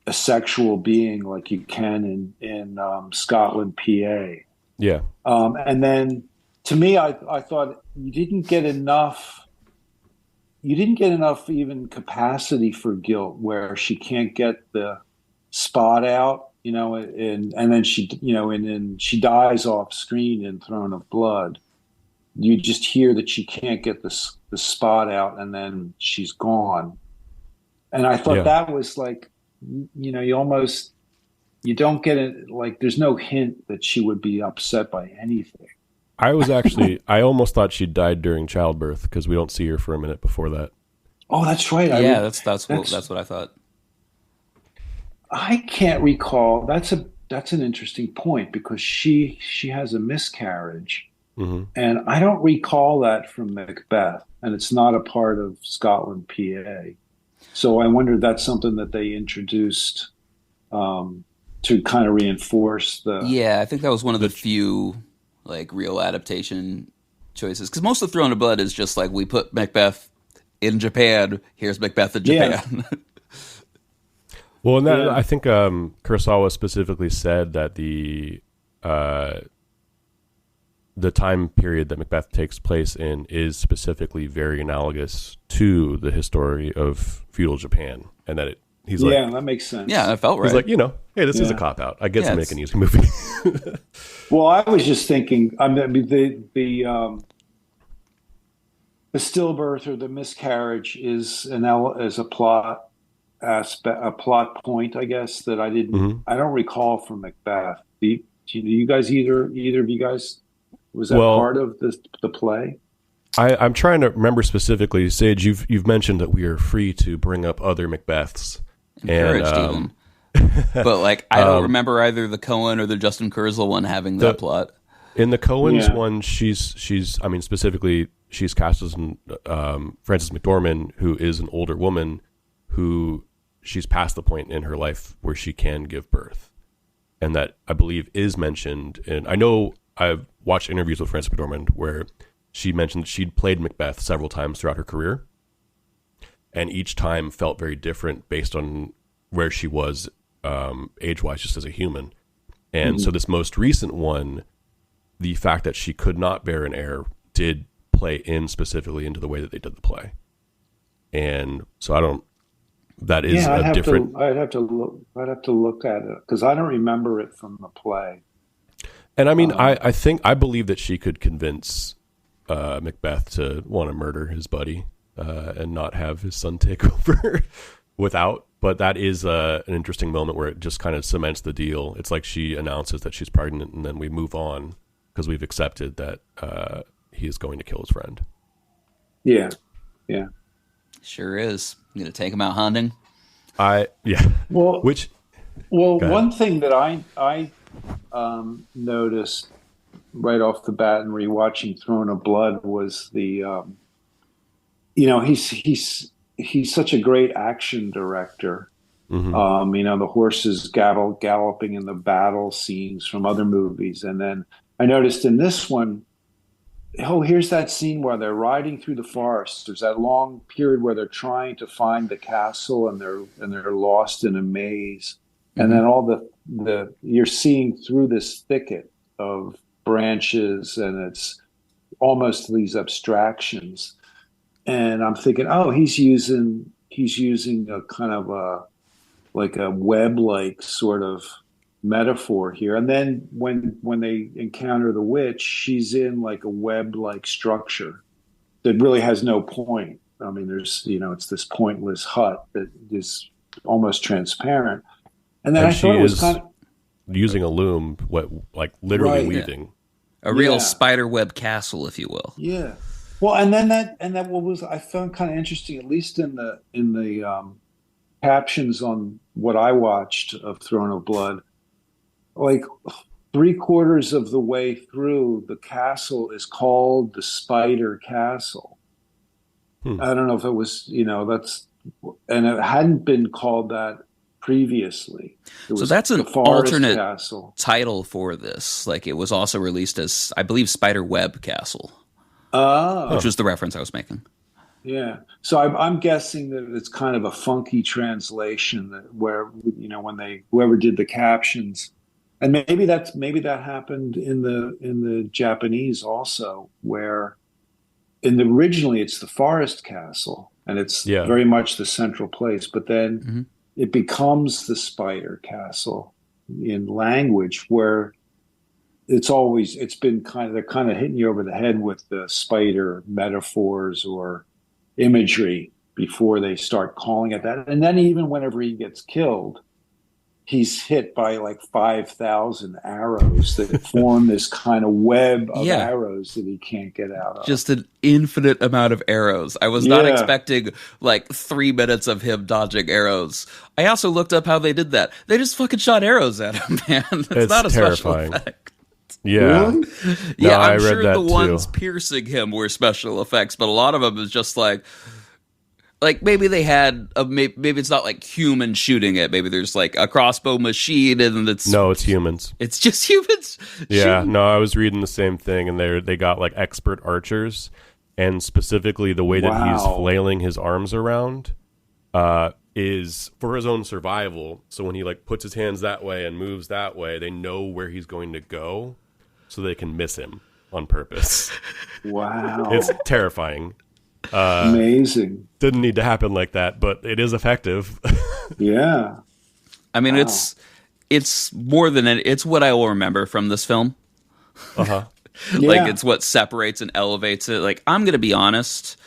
a sexual being like you can in Scotland, PA. Yeah. And then to me, I thought you didn't get enough even capacity for guilt where she can't get the spot out, and then she dies off screen in Throne of Blood. You just hear that she can't get the spot out and then she's gone. And I thought that was like, you don't get it. Like there's no hint that she would be upset by anything. I almost thought she died during childbirth because we don't see her for a minute before that. Oh, that's right. That's what I thought. I can't recall. That's an interesting point because she has a miscarriage. And I don't recall that from Macbeth, and it's not a part of Scotland, PA. So I wonder if that's something that they introduced to kind of reinforce the. Yeah, I think that was one of the few like real adaptation choices, because most of Throne of Blood is just like, we put Macbeth in Japan. Here's Macbeth in Japan. Yeah. Well, and that, I think Kurosawa specifically said that the time period that Macbeth takes place in is specifically very analogous to the history of feudal Japan, and that he's like, yeah, that makes sense. Yeah, that felt right. He's like, hey, this is a cop out. I guess to make an easy movie. Well, I was just thinking, I mean, the stillbirth or the miscarriage is a plot aspect, a plot point, I guess, that I don't recall from Macbeth. Do you guys, either of you guys, was that part of the play? I'm trying to remember specifically. Sage, you've mentioned that we are free to bring up other Macbeths. Encouraged even. But like, I don't remember either the Cohen or the Justin Kurzel one having that plot. In the Cohen's one, she's I mean, specifically, she's cast as Frances McDormand, who is an older woman who she's past the point in her life where she can give birth. And that, I believe, is mentioned. And I know I've watched interviews with Frances McDormand where she mentioned she'd played Macbeth several times throughout her career. And each time felt very different based on where she was age-wise, just as a human. And so this most recent one, the fact that she could not bear an heir did play in specifically into the way that they did the play. And so that is different. I'd have to look at it, because I don't remember it from the play. And I mean, I believe that she could convince Macbeth to want to murder his buddy and not have his son take over without. But that is an interesting moment where it just kind of cements the deal. It's like she announces that she's pregnant, and then we move on because we've accepted that he is going to kill his friend. Yeah. Sure is. I'm going to take him out hunting. Well, one thing that I noticed right off the bat in rewatching Throne of Blood was the, he's such a great action director. The horses galloping in the battle scenes from other movies. And then I noticed in this one, here's that scene where they're riding through the forest. There's that long period where they're trying to find the castle, and they're lost in a maze. And then all the you're seeing through this thicket of branches, and it's almost these abstractions. And I'm thinking, he's using a kind of a web-like sort of metaphor here. And then when they encounter the witch, she's in like a web-like structure that really has no point. I mean, there's, it's this pointless hut that is almost transparent. And then I thought it was kind of using a loom, literally weaving. A real spider web castle, if you will. Yeah. Well, and that what was I found kind of interesting, at least in the captions on what I watched of Throne of Blood, like 3/4 of the way through, the castle is called the Spider Castle. I don't know if it was, and it hadn't been called that previously. So that's an alternate title for this. Like, it was also released as, I believe, Spider Web Castle, which was the reference I was making. Yeah. So I'm guessing that it's kind of a funky translation where, when whoever did the captions, and maybe that happened in the Japanese also, where originally it's the Forest Castle, and it's very much the central place, but then it becomes the Spider Castle in language, where it's been they're kind of hitting you over the head with the spider metaphors or imagery before they start calling it that. And then even whenever he gets killed, he's hit by like 5,000 arrows that form this kind of web of arrows that he can't get out of. Just an infinite amount of arrows. I was not expecting like 3 minutes of him dodging arrows. I also looked up how they did that. They just fucking shot arrows at him, man. It's not a terrifying. special effect. Yeah. Really? No, Yeah, I I'm read sure that the too. ones piercing him were special effects, but a lot of them is just like maybe they had maybe it's not like human shooting it. Maybe there's like a crossbow machine, and No, it's humans. it's just humans. Yeah, shooting. no, I was reading the same thing, and they got like expert archers, and specifically the way that he's Wow. flailing his arms around is for his own survival. So when he like puts his hands that way and moves that way, they know where he's going to go, so they can miss him on purpose. Wow. It's terrifying. Amazing. Didn't need to happen like that, but it is effective. Yeah. I mean, Wow. it's more than it's what I will remember from this film. Uh-huh. Like Yeah. it's what separates and elevates it. Like I'm gonna be honest,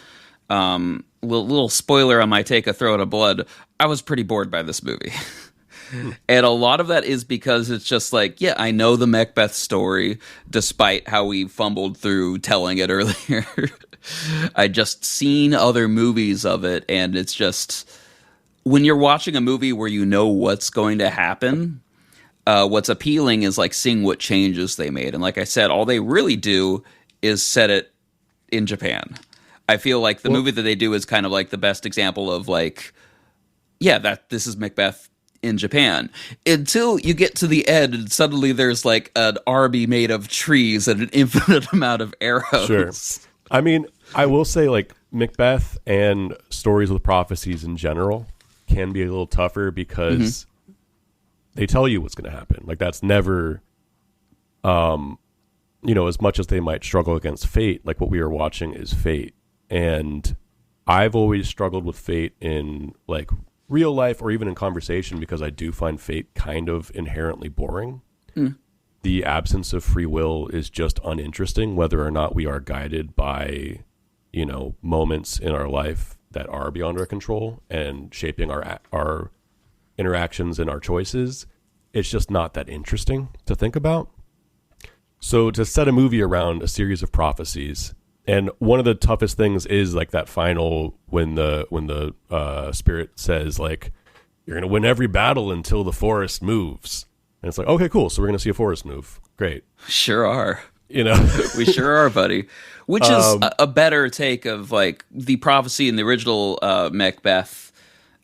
little spoiler on my take of Throne of Blood. I was pretty bored by this movie. And a lot of that is because it's just like, yeah, I know the MacBeth story, despite how we fumbled through telling it earlier. I just seen other movies of it, and it's just when you're watching a movie where you know what's going to happen, what's appealing is like seeing what changes they made. And like I said, all they really do is set it in Japan. I feel like the movie that they do is kind of like the best example of like, yeah, that this is MacBeth in Japan, until you get to the end and suddenly there's like an army made of trees and an infinite amount of arrows. Sure. I mean, I will say like Macbeth and stories with prophecies in general can be a little tougher because they tell you what's going to happen. Like that's never, as much as they might struggle against fate, like what we are watching is fate. And I've always struggled with fate in like real life or even in conversation because I do find fate kind of inherently boring. The absence of free will is just uninteresting, whether or not we are guided by, moments in our life that are beyond our control and shaping our interactions and our choices. It's just not that interesting to think about. So to set a movie around a series of prophecies, and one of the toughest things is like that final when the spirit says like you're gonna win every battle until the forest moves, and it's like okay, cool. So we're gonna see a forest move. Great, Sure are. We sure are, buddy. Which is a better take of like the prophecy in the original Macbeth.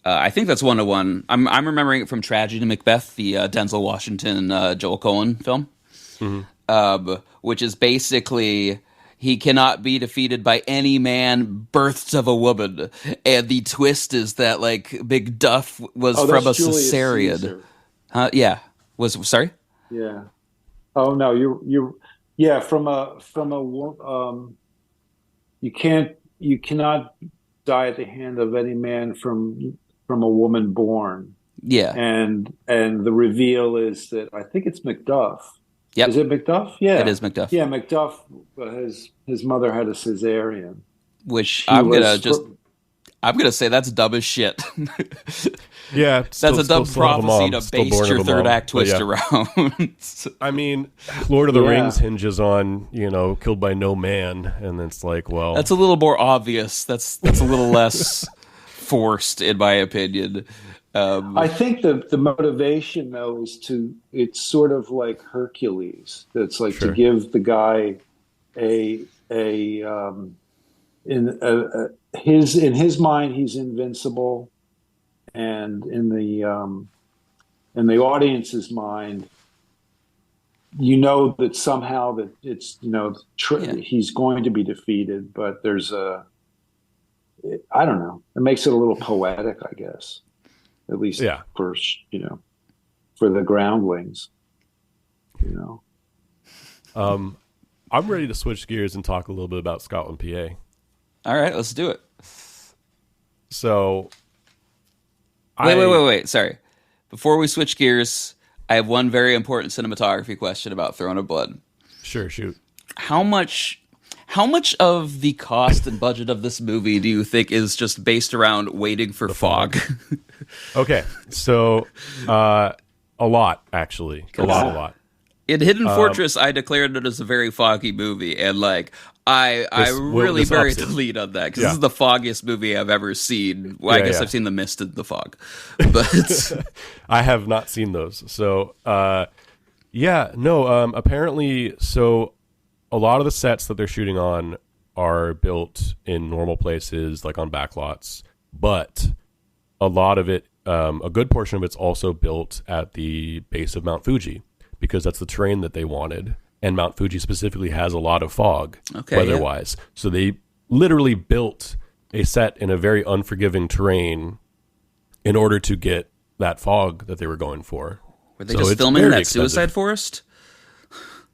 I think that's 1-to-1. I'm remembering it from Tragedy to Macbeth, the Denzel Washington, Joel Coen film, which is basically he cannot be defeated by any man births of a woman, and the twist is that like Big Duff was from a Julius Caesarean. Caesar. Yeah, was sorry. Yeah. Oh no, you yeah, you cannot die at the hand of any man from a woman born. Yeah. And the reveal is that I think it's Macduff. Yep. Is it Macduff? Yeah. It is Macduff. Yeah, Macduff his mother had a cesarean. Which He I'm was gonna say that's dumb as shit. yeah, That's a dumb prophecy to base your third act twist around. I mean, Lord of the Yeah. Rings hinges on killed by no man, and it's like, well, That's a little more obvious. That's a little less forced, in my opinion. I think the motivation though is it's sort of like Hercules. That's like Sure. to give the guy in his mind he's invincible, and in the audience's mind, that somehow that it's he's going to be defeated, but there's I don't know. It makes it a little poetic, I guess. At least for the groundlings. I'm ready to switch gears and talk a little bit about Scotland, PA. All right, let's do it. So, Wait. Sorry. Before we switch gears, I have one very important cinematography question about Throne of Blood. Sure, shoot. How much of the cost and budget of this movie do you think is just based around waiting for fog? Okay, so a lot, actually. A lot. In Hidden Fortress, I declared it as a very foggy movie, and like I really buried the lead on that because this is the foggiest movie I've ever seen. Well, I guess I've seen The Mist and The Fog, but I have not seen those. So Yeah, no, apparently, so a lot of the sets that they're shooting on are built in normal places, like on backlots, but a lot of it, a good portion of it's also built at the base of Mount Fuji, because that's the terrain that they wanted. And Mount Fuji specifically has a lot of fog, weather-wise. Yeah. So they literally built a set in a very unforgiving terrain in order to get that fog that they were going for. Were they just filming that suicide forest?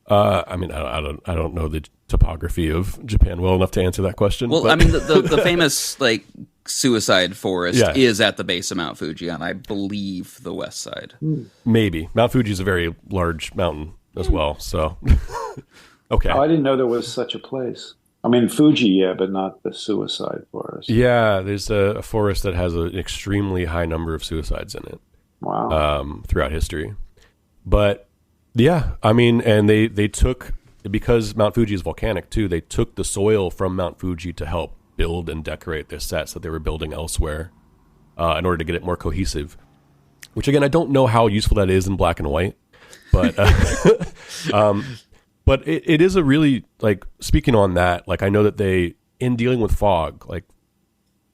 I mean, I don't know the topography of Japan well enough to answer that question. Well, but. I mean, the famous like suicide forest is at the base of Mount Fuji on, I believe, the west side. Maybe. Mount Fuji is a very large mountain as well, so okay. Oh, I didn't know there was such a place. I mean, Fuji, yeah, but not the suicide forest. Yeah, there's a forest that has an extremely high number of suicides in it. Wow. Throughout history. But yeah, I mean, and they took, because Mount Fuji is volcanic too, they took the soil from Mount Fuji to help build and decorate their sets that they were building elsewhere in order to get it more cohesive. Which again, I don't know how useful that is in black and white, but but it is a really, like, speaking on that, like, I know that they, in dealing with fog, like,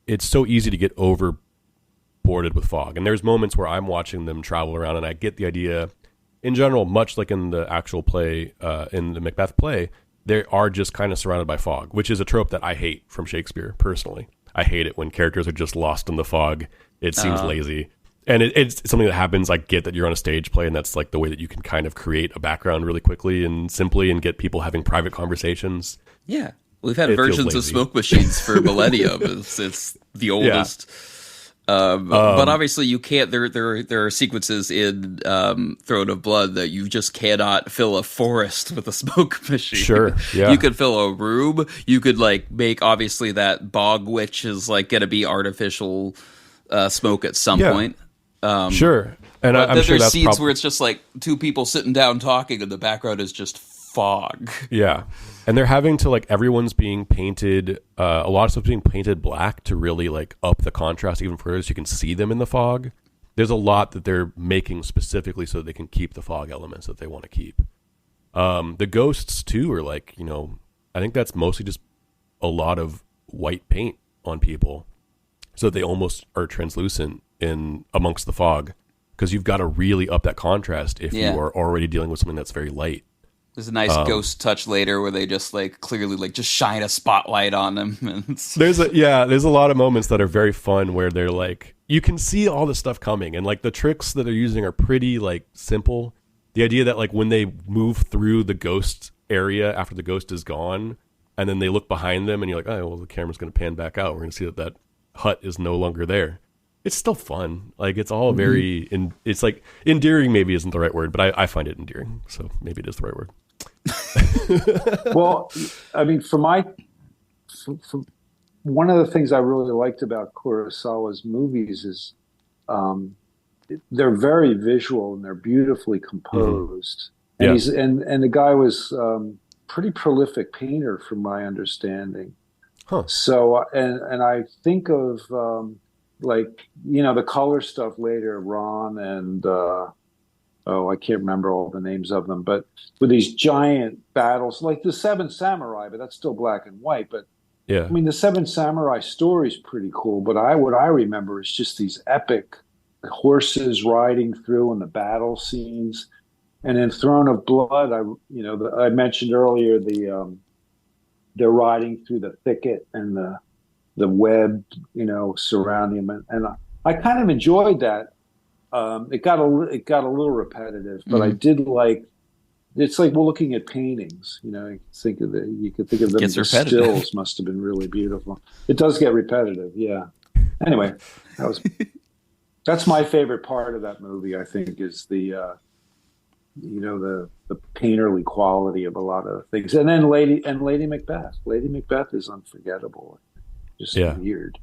it's so easy to get overboarded with fog. And there's moments where I'm watching them travel around and I get the idea, in general, much like in the actual play, in the Macbeth play, they are just kind of surrounded by fog, which is a trope that I hate from Shakespeare, personally. I hate it when characters are just lost in the fog. It seems lazy. And it's something that happens. I get that you're on a stage play, and that's like the way that you can kind of create a background really quickly and simply and get people having private conversations. Yeah. We've had versions of smoke machines for millennia. It's the oldest. But obviously you can't, there are sequences in Throne of Blood that you just cannot fill a forest with a smoke machine. Sure, yeah. You could fill a room. You could like make, obviously that bog witch is like going to be artificial smoke at some point. Sure. And I'm sure there's that's scenes where it's just like two people sitting down talking and the background is just fog. Yeah. And they're having to, like, everyone's being painted, a lot of stuff's being painted black to really, like, up the contrast even further so you can see them in the fog. There's a lot that they're making specifically so they can keep the fog elements that they want to keep. The ghosts, too, are, like, you know, I think that's mostly just a lot of white paint on people so that they almost are translucent in amongst the fog, because you've got to really up that contrast if you are already dealing with something that's very light. There's a nice ghost touch later where they just like clearly like just shine a spotlight on them. There's a lot of moments that are very fun where they're like, you can see all the stuff coming, and like the tricks that they're using are pretty like simple. The idea that like when they move through the ghost area after the ghost is gone, and then they look behind them and you're like, oh, well, the camera's going to pan back out. We're going to see that hut is no longer there. It's still fun. Like, it's all very, it's like, endearing maybe isn't the right word, but I find it endearing. So maybe it is the right word. Well, I mean, for one of the things I really liked about Kurosawa's movies is they're very visual and they're beautifully composed. And and the guy was pretty prolific painter, from my understanding. Huh. So and I think of like, you know, the color stuff later, Ron and I can't remember all the names of them, but with these giant battles, like the Seven Samurai, but that's still black and white. But yeah, I mean, the Seven Samurai story is pretty cool. But what I remember is just these epic horses riding through and the battle scenes. And in Throne of Blood, I mentioned earlier they're riding through the thicket and the web, you know, surrounding them, and I kind of enjoyed that. It got a little repetitive, but I did like. It's like we're looking at paintings, you know. You could think of them as stills. Must have been really beautiful. It does get repetitive, yeah. Anyway, that's my favorite part of that movie. I think is the painterly quality of a lot of things, and then Lady Macbeth. Lady Macbeth is unforgettable. Just weird.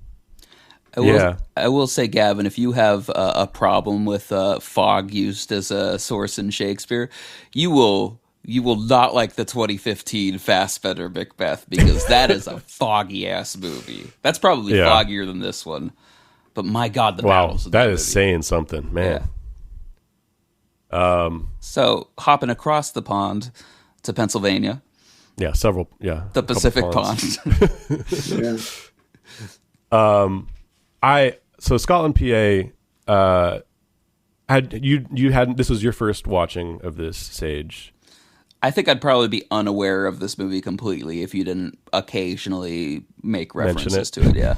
I will say, Gavin, if you have a problem with fog used as a source in Shakespeare, you will not like the 2015 Fassbender Macbeth, because that is a foggy ass movie. That's probably foggier than this one. But my God, the battles! That is saying something, man. So hopping across the pond to Pennsylvania, Yeah, several. Yeah, the a couple Pacific ponds. Pond. Yeah. So Scotland, PA. Had you had this was your first watching of this, Sage? I think I'd probably be unaware of this movie completely if you didn't occasionally make references to it. Yeah.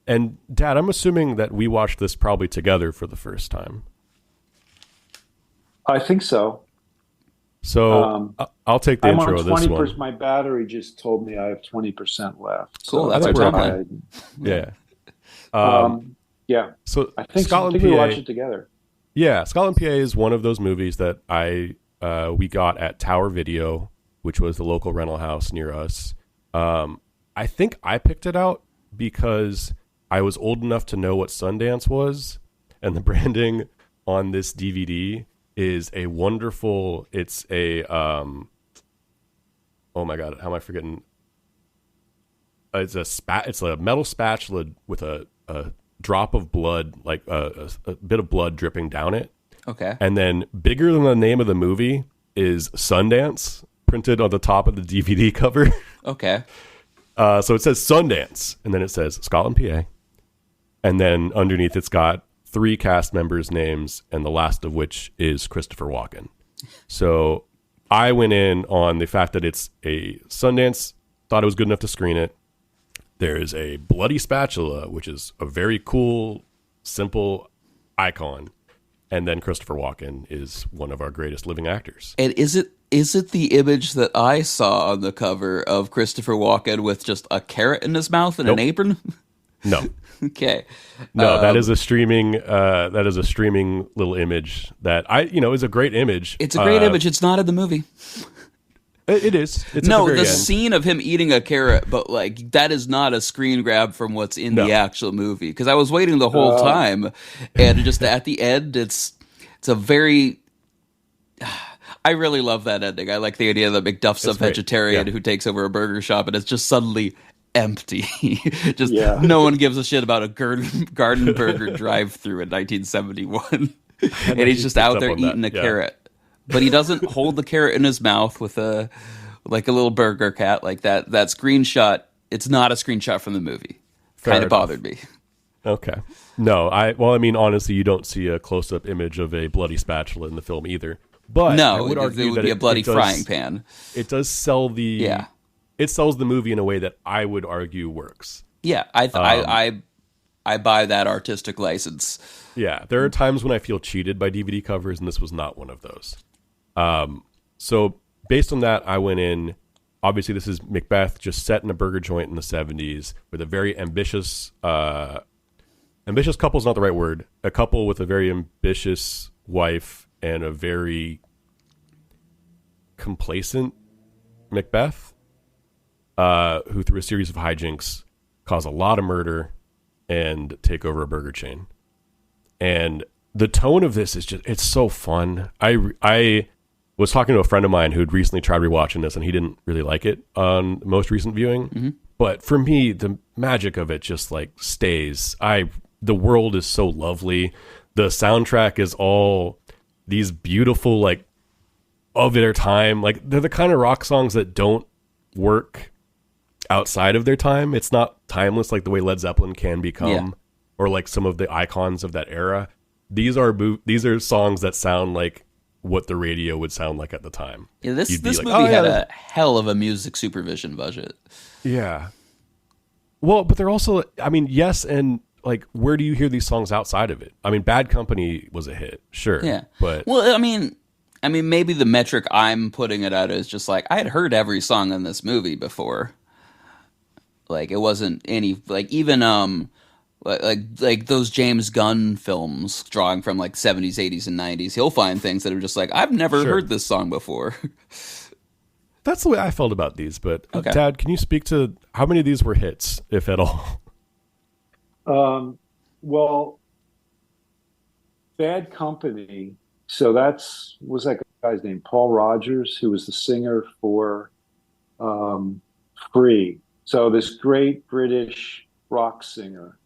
And Dad, I'm assuming that we watched this probably together for the first time. I think so. So I'll take the I'm intro on of this 20%. one. My battery just told me I have 20% left. Cool, So that's our timeline. Yeah. Yeah. So I think Scotland, we PA. watched it together. Yeah, Scotland, PA is one of those movies that we got at Tower Video, which was the local rental house near us. I think I picked it out because I was old enough to know what Sundance was, and the branding on this DVD is a wonderful. It's a oh my god, how am I forgetting? It's a metal spatula with a drop of blood, like a bit of blood dripping down it. Okay. And then bigger than the name of the movie is Sundance printed on the top of the DVD cover. Okay. So it says Sundance, and then it says Scotland, PA. And then underneath it's got 3 cast members' names, and the last of which is Christopher Walken. So I went in on the fact that it's a Sundance, thought it was good enough to screen it. There's a bloody spatula, which is a very cool, simple icon. And then Christopher Walken is one of our greatest living actors. And is it the image that I saw on the cover of Christopher Walken with just a carrot in his mouth and Nope. an apron? No. Okay. No, that is a streaming little image that is a great image. It's a great image. It's not in the movie. It is. It's No, at the very the end. scene of him eating a carrot, but like that is not a screen grab from what's in No. the actual movie. Because I was waiting the whole time, and just at the end, it's a very. I really love that ending. I like the idea that MacDuff's a It's great. vegetarian Yeah. who takes over a burger shop, and it's just suddenly empty. Just Yeah. no one gives a shit about a garden burger drive-through in 1971, and he's just out there eating a carrot. But he doesn't hold the carrot in his mouth with a little burger cat like that. That screenshot, it's not a screenshot from the movie. Fair Kind of enough. bothered me. Okay. No, honestly, you don't see a close-up image of a bloody spatula in the film either. But I No, would it argue would that be a bloody it does, frying pan. It does sell the it sells the movie in a way that I would argue works. Yeah, I buy that artistic license. Yeah, there are times when I feel cheated by DVD covers, and this was not one of those. So based on that, I went in. Obviously, this is MacBeth, just set in a burger joint in the 70s with a very ambitious couple is not the right word. A couple with a very ambitious wife and a very complacent MacBeth, who through a series of hijinks cause a lot of murder and take over a burger chain. And the tone of this is it's so fun. I was talking to a friend of mine who'd recently tried rewatching this, and he didn't really like it on the most recent viewing. Mm-hmm. But for me, the magic of it just like stays. The world is so lovely. The soundtrack is all these beautiful, like, of their time. Like, they're the kind of rock songs that don't work outside of their time. It's not timeless like the way Led Zeppelin can become, or like some of the icons of that era. These are songs that sound like what the radio would sound like at the time. Yeah, this like, movie had a hell of a music supervision budget. Yeah. Well, but they're also, I mean, yes, and like, where do you hear these songs outside of it? I mean, Bad Company was a hit, sure. Yeah. But well, I mean, maybe the metric I'm putting it at is just like I had heard every song in this movie before. Like, it wasn't any like even like those James Gunn films drawing from like 70s, 80s, and 90s. He'll find things that are just like I've never heard this song before. That's the way I felt about these. But Okay. Dad, can you speak to how many of these were hits, if at all? Well, Bad Company. So was that guy's name? Paul Rogers, who was the singer for Free. So this great British rock singer.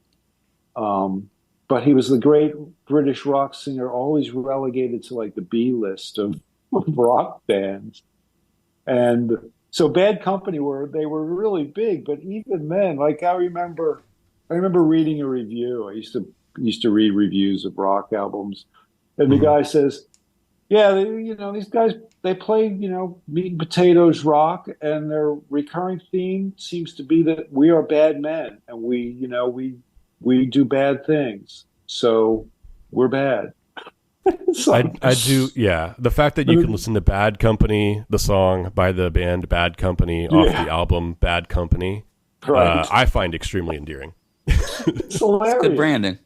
but he was the great British rock singer, always relegated to like the B list of rock bands. And so Bad Company they were really big, but even then, like I remember reading a review. I used to read reviews of rock albums, and the Mhm. guy says, "Yeah, these guys they play meat and potatoes rock, and their recurring theme seems to be that we are bad men, and we do bad things, so we're bad." It's like, I do, yeah. The fact that you can listen to Bad Company, the song by the band Bad Company off yeah, the album Bad Company, right. I find extremely endearing. It's It's good hilarious. branding.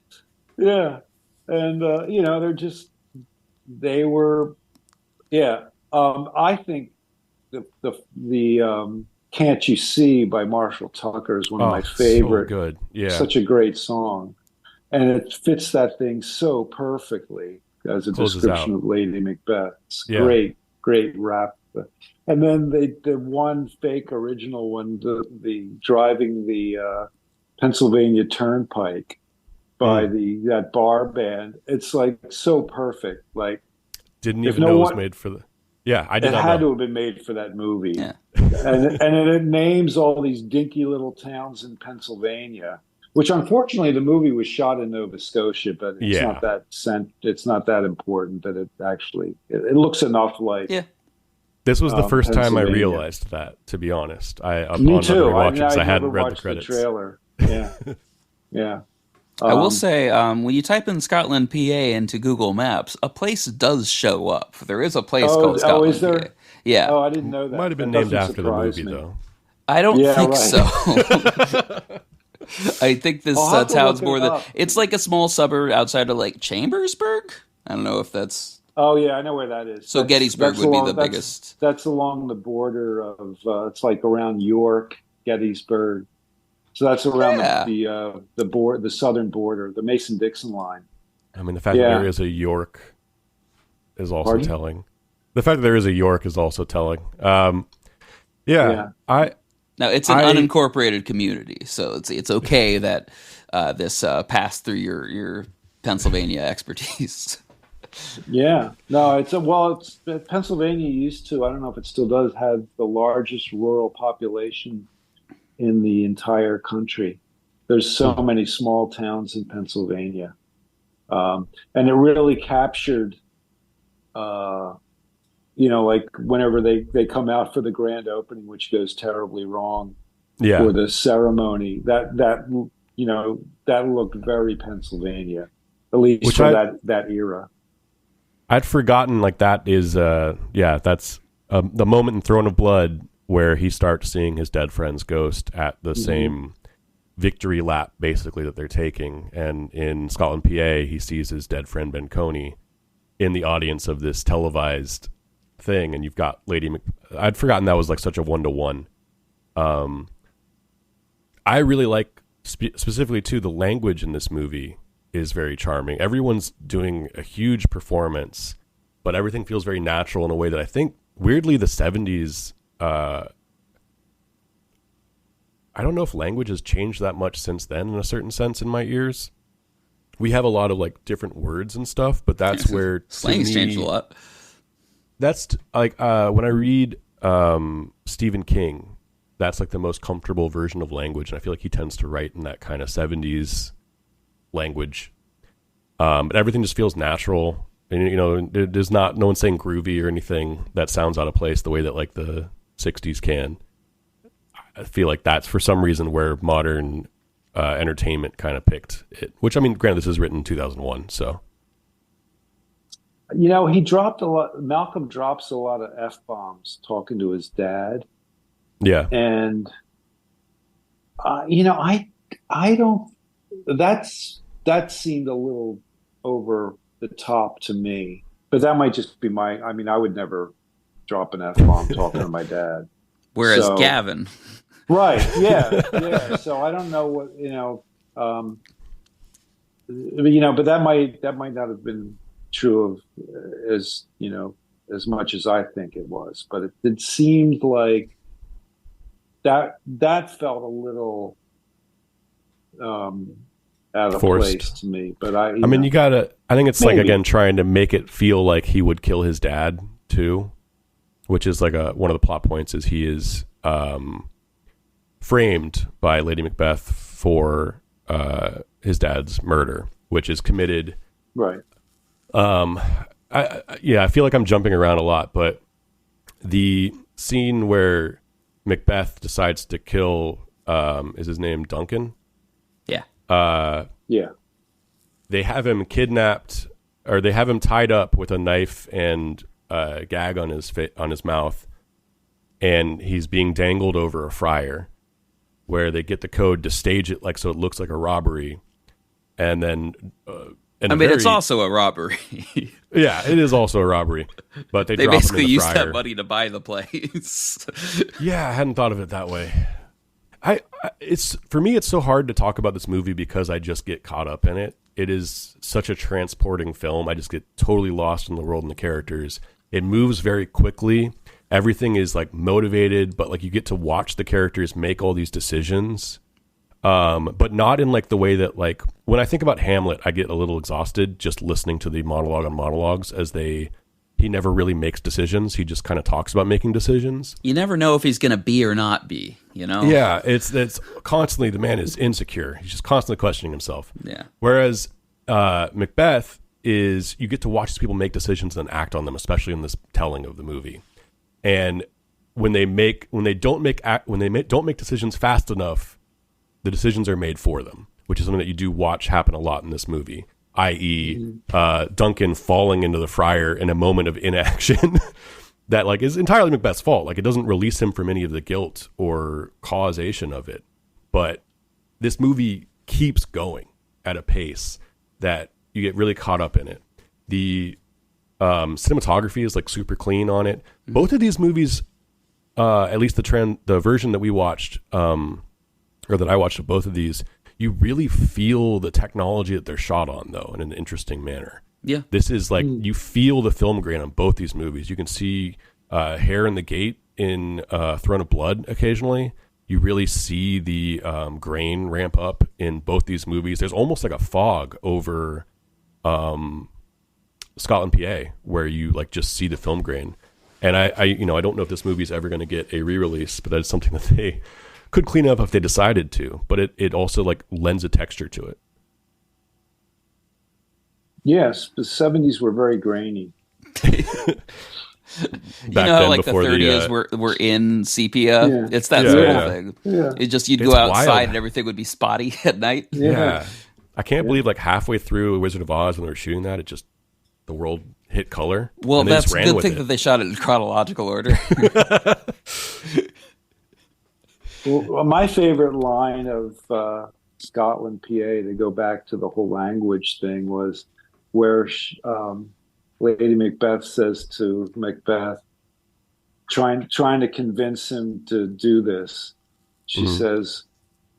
Yeah, and they were yeah. I think the "Can't You See" by Marshall Tucker is one of my Oh, so favorite. good. Yeah. Such a great song, and it fits that thing so perfectly as a Closes description out. of Lady Macbeth. It's Yeah. great rap. And then the one fake original one, the driving the Pennsylvania Turnpike by Mm. that bar band. It's like so perfect. Like Didn't if even no know it was one, made for the. Yeah, I did it not had know. to have been made for that movie. Yeah. And it names all these dinky little towns in Pennsylvania, which unfortunately the movie was shot in Nova Scotia, but Yeah. it's not that important that it looks enough like Yeah. This was the first time I Pennsylvania. realized that, to be honest. Upon Me the too. rewatching, because I never hadn't read the watched the credits. trailer. Yeah, yeah. I will Um, say, when you type in Scotland, PA into Google Maps, a place does show up. There is a place called is Scotland, PA. there? Yeah. Oh, I didn't know Might that. have been That named doesn't after the surprise movie, me. though. I don't Yeah, think right. so. I think this I'll have to town's look more it than. up. It's like a small suburb outside of like Chambersburg. I don't know if that's. Oh yeah, I know where that is. So Gettysburg would be the biggest. That's along the border of it's like around York, Gettysburg. So that's around Yeah. the southern border, the Mason-Dixon line. I mean, the fact that there Yeah. is a York is also Pardon? telling. The fact that there is a York is also telling. Yeah. Now it's an I- unincorporated community, so it's okay that this passed through your Pennsylvania expertise. Yeah. No, it's Pennsylvania used to, I don't know if it still does, have the largest rural population in the entire country. There's so many small towns in Pennsylvania. And it really captured like whenever they come out for the grand opening, which goes terribly wrong, Yeah. for the ceremony, that looked very Pennsylvania, at least Which for I- that era. I'd forgotten, like, that is, that's the moment in Throne of Blood where he starts seeing his dead friend's ghost at the same victory lap, basically, that they're taking. And in Scotland, PA, he sees his dead friend Ben Coney in the audience of this televised thing, and you've got I'd forgotten that was like such a one-to-one. I really like specifically too, the language in this movie is very charming. Everyone's doing a huge performance, but everything feels very natural in a way that I think weirdly the 70s, I don't know if language has changed that much since then in a certain sense in my ears. We have a lot of like different words and stuff, but that's where to Slang's me, changed a lot. that's like when I read Stephen King, that's like the most comfortable version of language, and I feel like he tends to write in that kind of 70s language. But everything just feels natural, and there's no one's saying groovy or anything that sounds out of place the way that like the 60s can. I feel like that's for some reason where modern entertainment kind of picked it, which, I mean, granted, this is written in 2001, so. He dropped a lot. Malcolm drops a lot of F-bombs talking to his dad. Yeah. And, I don't, that seemed a little over the top to me, but that might just be I would never drop an F-bomb talking to my dad. Whereas So- Gavin, Right. Yeah. Yeah. So I don't know what, but that might not have been true of as much as I think it was, but it seemed like that felt a little out of forced. place to me. But I mean, you gotta. I think it's maybe. like, again, trying to make it feel like he would kill his dad too, which is like one of the plot points is he is framed by Lady Macbeth for his dad's murder, which is committed. Right. I feel like I'm jumping around a lot, but the scene where Macbeth decides to kill, is his name Duncan? Yeah. Yeah. They have him kidnapped, or they have him tied up with a knife and a gag on his mouth, and he's being dangled over a fryer, where they get the code to stage it like so it looks like a robbery, and then. It's also a robbery. Yeah, it is also a robbery, but they drop basically him in the use fryer. that money to buy the place. Yeah, I hadn't thought of it that way. It's for me, it's so hard to talk about this movie because I just get caught up in it. It is such a transporting film. I just get totally lost in the world and the characters. It moves very quickly. Everything is like motivated, but like you get to watch the characters make all these decisions. But not in like the way that, like, when I think about Hamlet, I get a little exhausted just listening to the monologue on monologues he never really makes decisions. He just kind of talks about making decisions. You never know if he's going to be or not be, you know? Yeah. It's constantly, the man is insecure. He's just constantly questioning himself. Yeah. Whereas, Macbeth is, you get to watch these people make decisions and act on them, especially in this telling of the movie. And when they don't make decisions fast enough, the decisions are made for them, which is something that you do watch happen a lot in this movie, i.e. Duncan falling into the fryer in a moment of inaction that like is entirely Macbeth's fault. Like, it doesn't release him from any of the guilt or causation of it. But this movie keeps going at a pace that you get really caught up in it. The cinematography is like super clean on it. Both of these movies, at least the version that we watched, or that I watched of both of these, you really feel the technology that they're shot on, though, in an interesting manner. Yeah. This is like, you feel the film grain on both these movies. You can see Hair in the Gate in Throne of Blood occasionally. You really see the grain ramp up in both these movies. There's almost like a fog over Scotland, PA, where you like just see the film grain. And I don't know if this movie is ever going to get a re-release, but that's something that they could clean up if they decided to, but it also like lends a texture to it. Yes, the 70s were very grainy. Like the 30s were in sepia. Yeah. It's that sort of thing. Yeah. It just, you'd go outside wild. And everything would be spotty at night. Yeah. I can't believe like halfway through Wizard of Oz when they were shooting that, the world hit color. Well, that's a good thing that they shot it in chronological order. Well, my favorite line of Scotland, PA, to go back to the whole language thing, was where Lady Macbeth says to Macbeth, trying to convince him to do this. She says,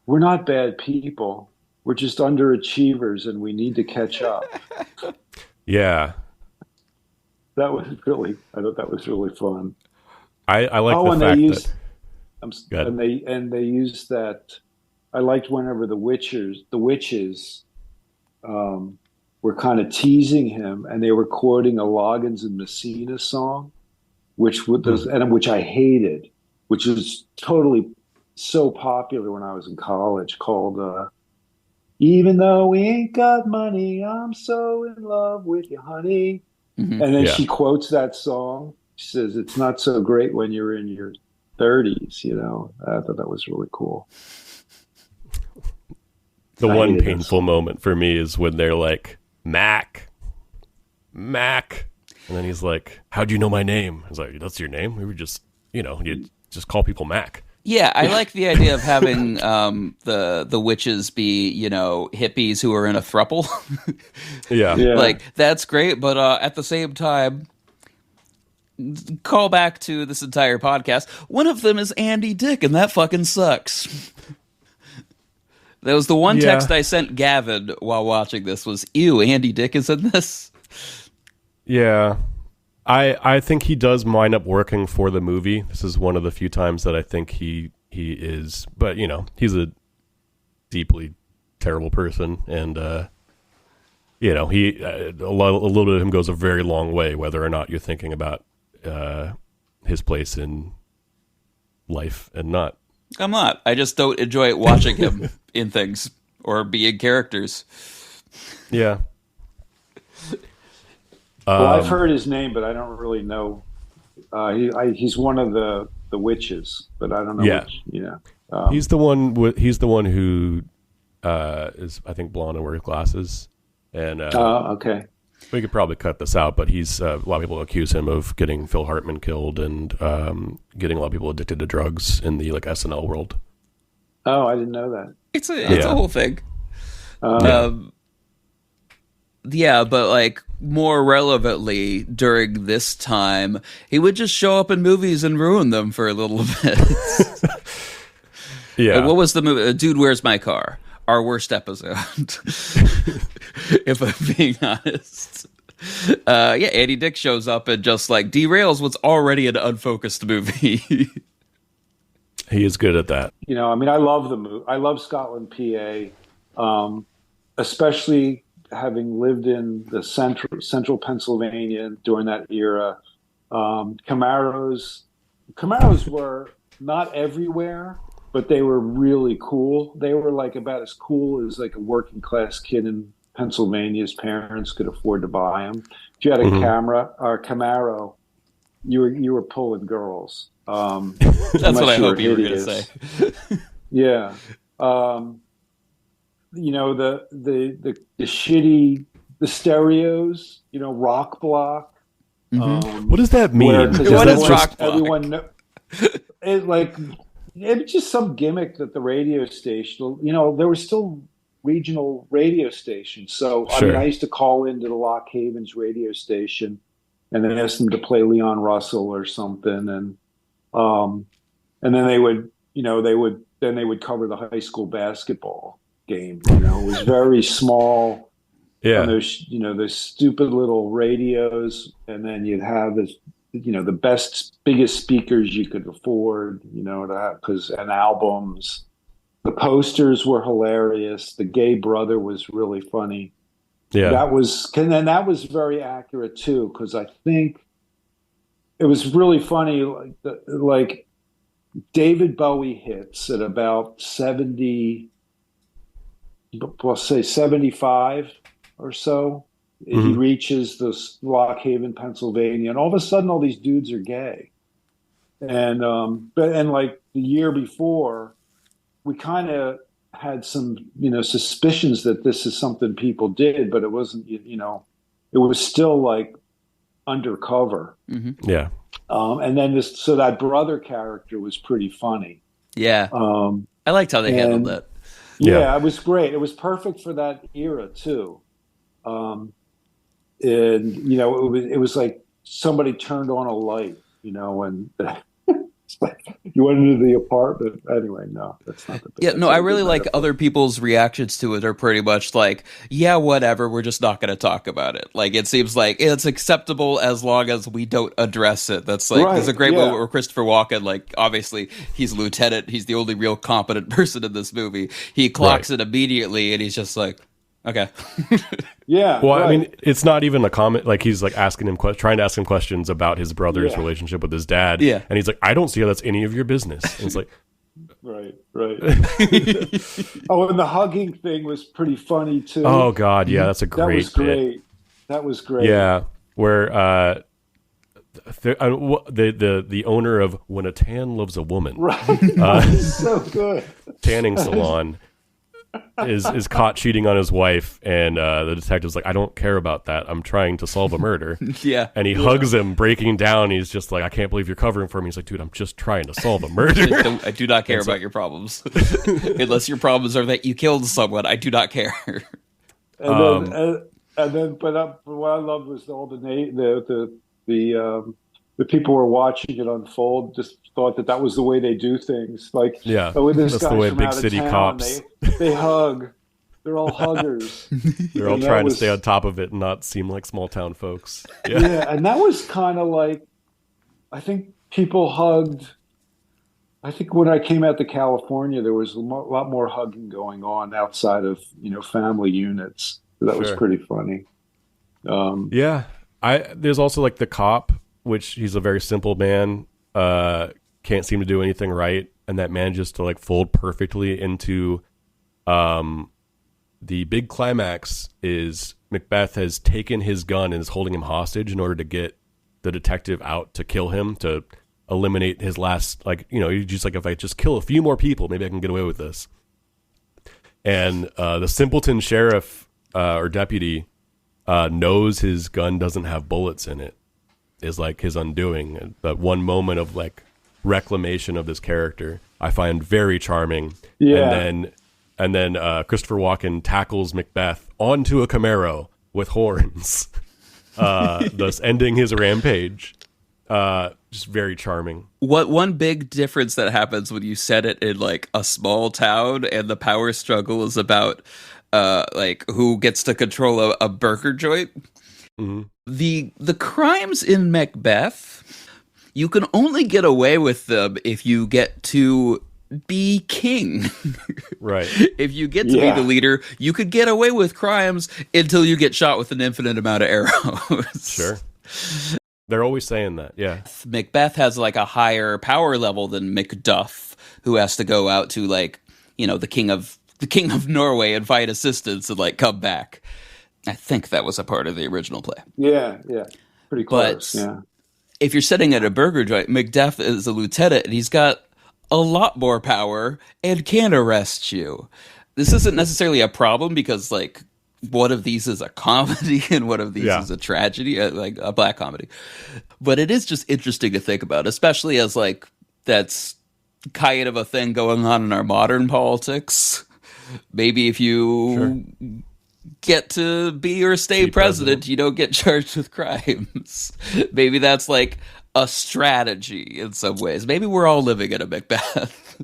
"We're not bad people. We're just underachievers, and we need to catch up." Yeah, I thought that was really fun. I like the fact that. And they used that. I liked whenever the witches were kind of teasing him, and they were quoting a Loggins and Messina song, which I hated, which was totally so popular when I was in college, called "Even Though We Ain't Got Money, I'm So in Love with You, Honey." Mm-hmm. And then she quotes that song. She says, "It's not so great when you're in your 30s, you know." I thought that was really cool. The one painful moment for me is when they're like, Mac. And then he's like, "How'd you know my name?" I was like, "That's your name? We were just, you just call people Mac." Yeah, I like the idea of having the witches be, hippies who are in a throuple. Yeah. Like, that's great, but at the same time, call back to this entire podcast. One of them is Andy Dick, and that fucking sucks. That was the one text I sent Gavin while watching this was, "Ew, Andy Dick is in this." Yeah. I think he does wind up working for the movie. This is one of the few times that I think he is, but he's a deeply terrible person, and you know, he a little bit of him goes a very long way, whether or not you're thinking about his place in life and not. I'm not. I just don't enjoy watching him in things or being characters. Yeah. Well, I've heard his name, but I don't really know. He's one of the witches, but I don't know. Yeah. Which, you know, He's the one. He's the one who is, I think, blonde and wears glasses. And okay. we could probably cut this out, but he's a lot of people accuse him of getting Phil Hartman killed and getting a lot of people addicted to drugs in the like SNL world. Oh, I didn't know that. It's a whole thing. Yeah, but like more relevantly during this time, he would just show up in movies and ruin them for a little bit. Yeah. Like, what was the movie? Dude, Where's My Car? Our worst episode, if I'm being honest. Yeah, Andy Dick shows up and just like derails what's already an unfocused movie. He is good at that. You know, I mean, I love the movie. I love Scotland, PA, especially having lived in the central Pennsylvania during that era. Camaros were not everywhere, but they were really cool. They were like about as cool as like a working class kid in Pennsylvania's parents could afford to buy them. If you had a Camaro, you were pulling girls. That's what I hope you were going to say. Yeah. You know, the shitty, the stereos, you know, rock block. What does that mean? What is rock block? Everyone it was just some gimmick that the radio station, you know, there were still regional radio stations. So, Sure. I mean, I used to call into the Lock Havens radio station and then ask them to play Leon Russell or something. And then they would, you know, they would cover the high school basketball game. You know, it was very small. Yeah. And those, you know, those stupid little radios. And then you'd have this, you know, the biggest speakers you could afford, you know, to have, and albums. The posters were hilarious. The gay brother was really funny. Yeah. That was very accurate too, because I think it was really funny. Like David Bowie hits at about 70, let's say 75 or so. He reaches this Lock Haven, Pennsylvania, and all of a sudden, all these dudes are gay. And like the year before, we kind of had some, you know, suspicions that this is something people did, but it wasn't. You know, it was still like undercover. Mm-hmm. Yeah. And then so that brother character was pretty funny. Yeah. I liked how they handled that. Yeah, it was great. It was perfect for that era too. And you know, it was like somebody turned on a light, you know, and it's like you went into the apartment. Anyway, no, that's not the big. Yeah, no, I really like other people's reactions to it are pretty much like, yeah, whatever, we're just not going to talk about it. Like, it seems like it's acceptable as long as we don't address it. That's like, there's a great moment where Christopher Walken, like, obviously, he's a lieutenant, he's the only real competent person in this movie. He clocks it immediately, and he's just like, okay. Yeah. Well, I mean, it's not even a comment. Like, he's like asking him, trying to ask him questions about his brother's relationship with his dad. Yeah. And he's like, I don't see how that's any of your business. And it's like, right. Oh, and the hugging thing was pretty funny too. oh God, yeah, that's a great bit. That was great. Yeah, where the owner of When a Tan Loves a Woman, Right, so good. tanning salon, is caught cheating on his wife, and the detective's like, I don't care about that. I'm trying to solve a murder. Yeah. And he hugs him, breaking down. He's just like, I can't believe you're covering for me. He's like, dude, I'm just trying to solve a murder. I do not care about your problems. Unless your problems are that you killed someone, I do not care. But what I loved was all the people who were watching it unfold just thought that was the way they do things. Like, yeah, with this that's guy the way from big out of city town, cops. They hug. They're all huggers. They're all trying to stay on top of it and not seem like small town folks. Yeah, and that was kind of like, I think people hugged I think when I came out to California, there was a lot more hugging going on outside of, family units. That was Sure. pretty funny. Yeah. There's also like the cop, which he's a very simple man, can't seem to do anything right, and that manages to like fold perfectly into the big climax is Macbeth has taken his gun and is holding him hostage in order to get the detective out to kill him, to eliminate his last, like, he's just like, if I just kill a few more people, maybe I can get away with this. And the simpleton sheriff or deputy knows his gun doesn't have bullets in it, is like his undoing. That one moment of like reclamation of this character I find very charming. Yeah. And then Christopher Walken tackles Macbeth onto a Camaro with horns, thus ending his rampage. Just very charming. What one big difference that happens when you set it in like a small town and the power struggle is about like who gets to control a burger joint. Mm-hmm. The crimes in Macbeth, you can only get away with them if you get to be king. Right. If you get to be the leader, you could get away with crimes until you get shot with an infinite amount of arrows. Sure. They're always saying that, yeah. Macbeth has like a higher power level than Macduff, who has to go out to like, the king of Norway and find assistance and like come back. I think that was a part of the original play. Yeah, pretty close. But yeah. If you're sitting at a burger joint, Macduff is a lieutenant and he's got a lot more power and can arrest you. This isn't necessarily a problem because like one of these is a comedy and one of these is a tragedy, like a black comedy. But it is just interesting to think about, especially as like that's kind of a thing going on in our modern politics. Maybe if you get to be or stay president, you don't get charged with crimes. Maybe that's like a strategy in some ways. Maybe we're all living in a Macbeth.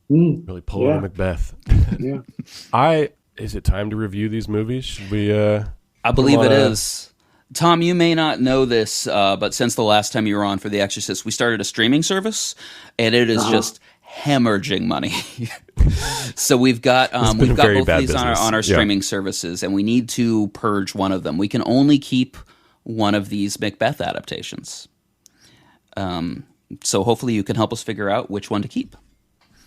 Really pulling a Macbeth. Yeah. Is it time to review these movies? Should we? I believe it is. Tom, you may not know this, but since the last time you were on for The Exorcist, we started a streaming service, and it is just hemorrhaging money. So we've got both of these on our streaming services, and we need to purge one of them. We can only keep one of these Macbeth adaptations. So hopefully you can help us figure out which one to keep.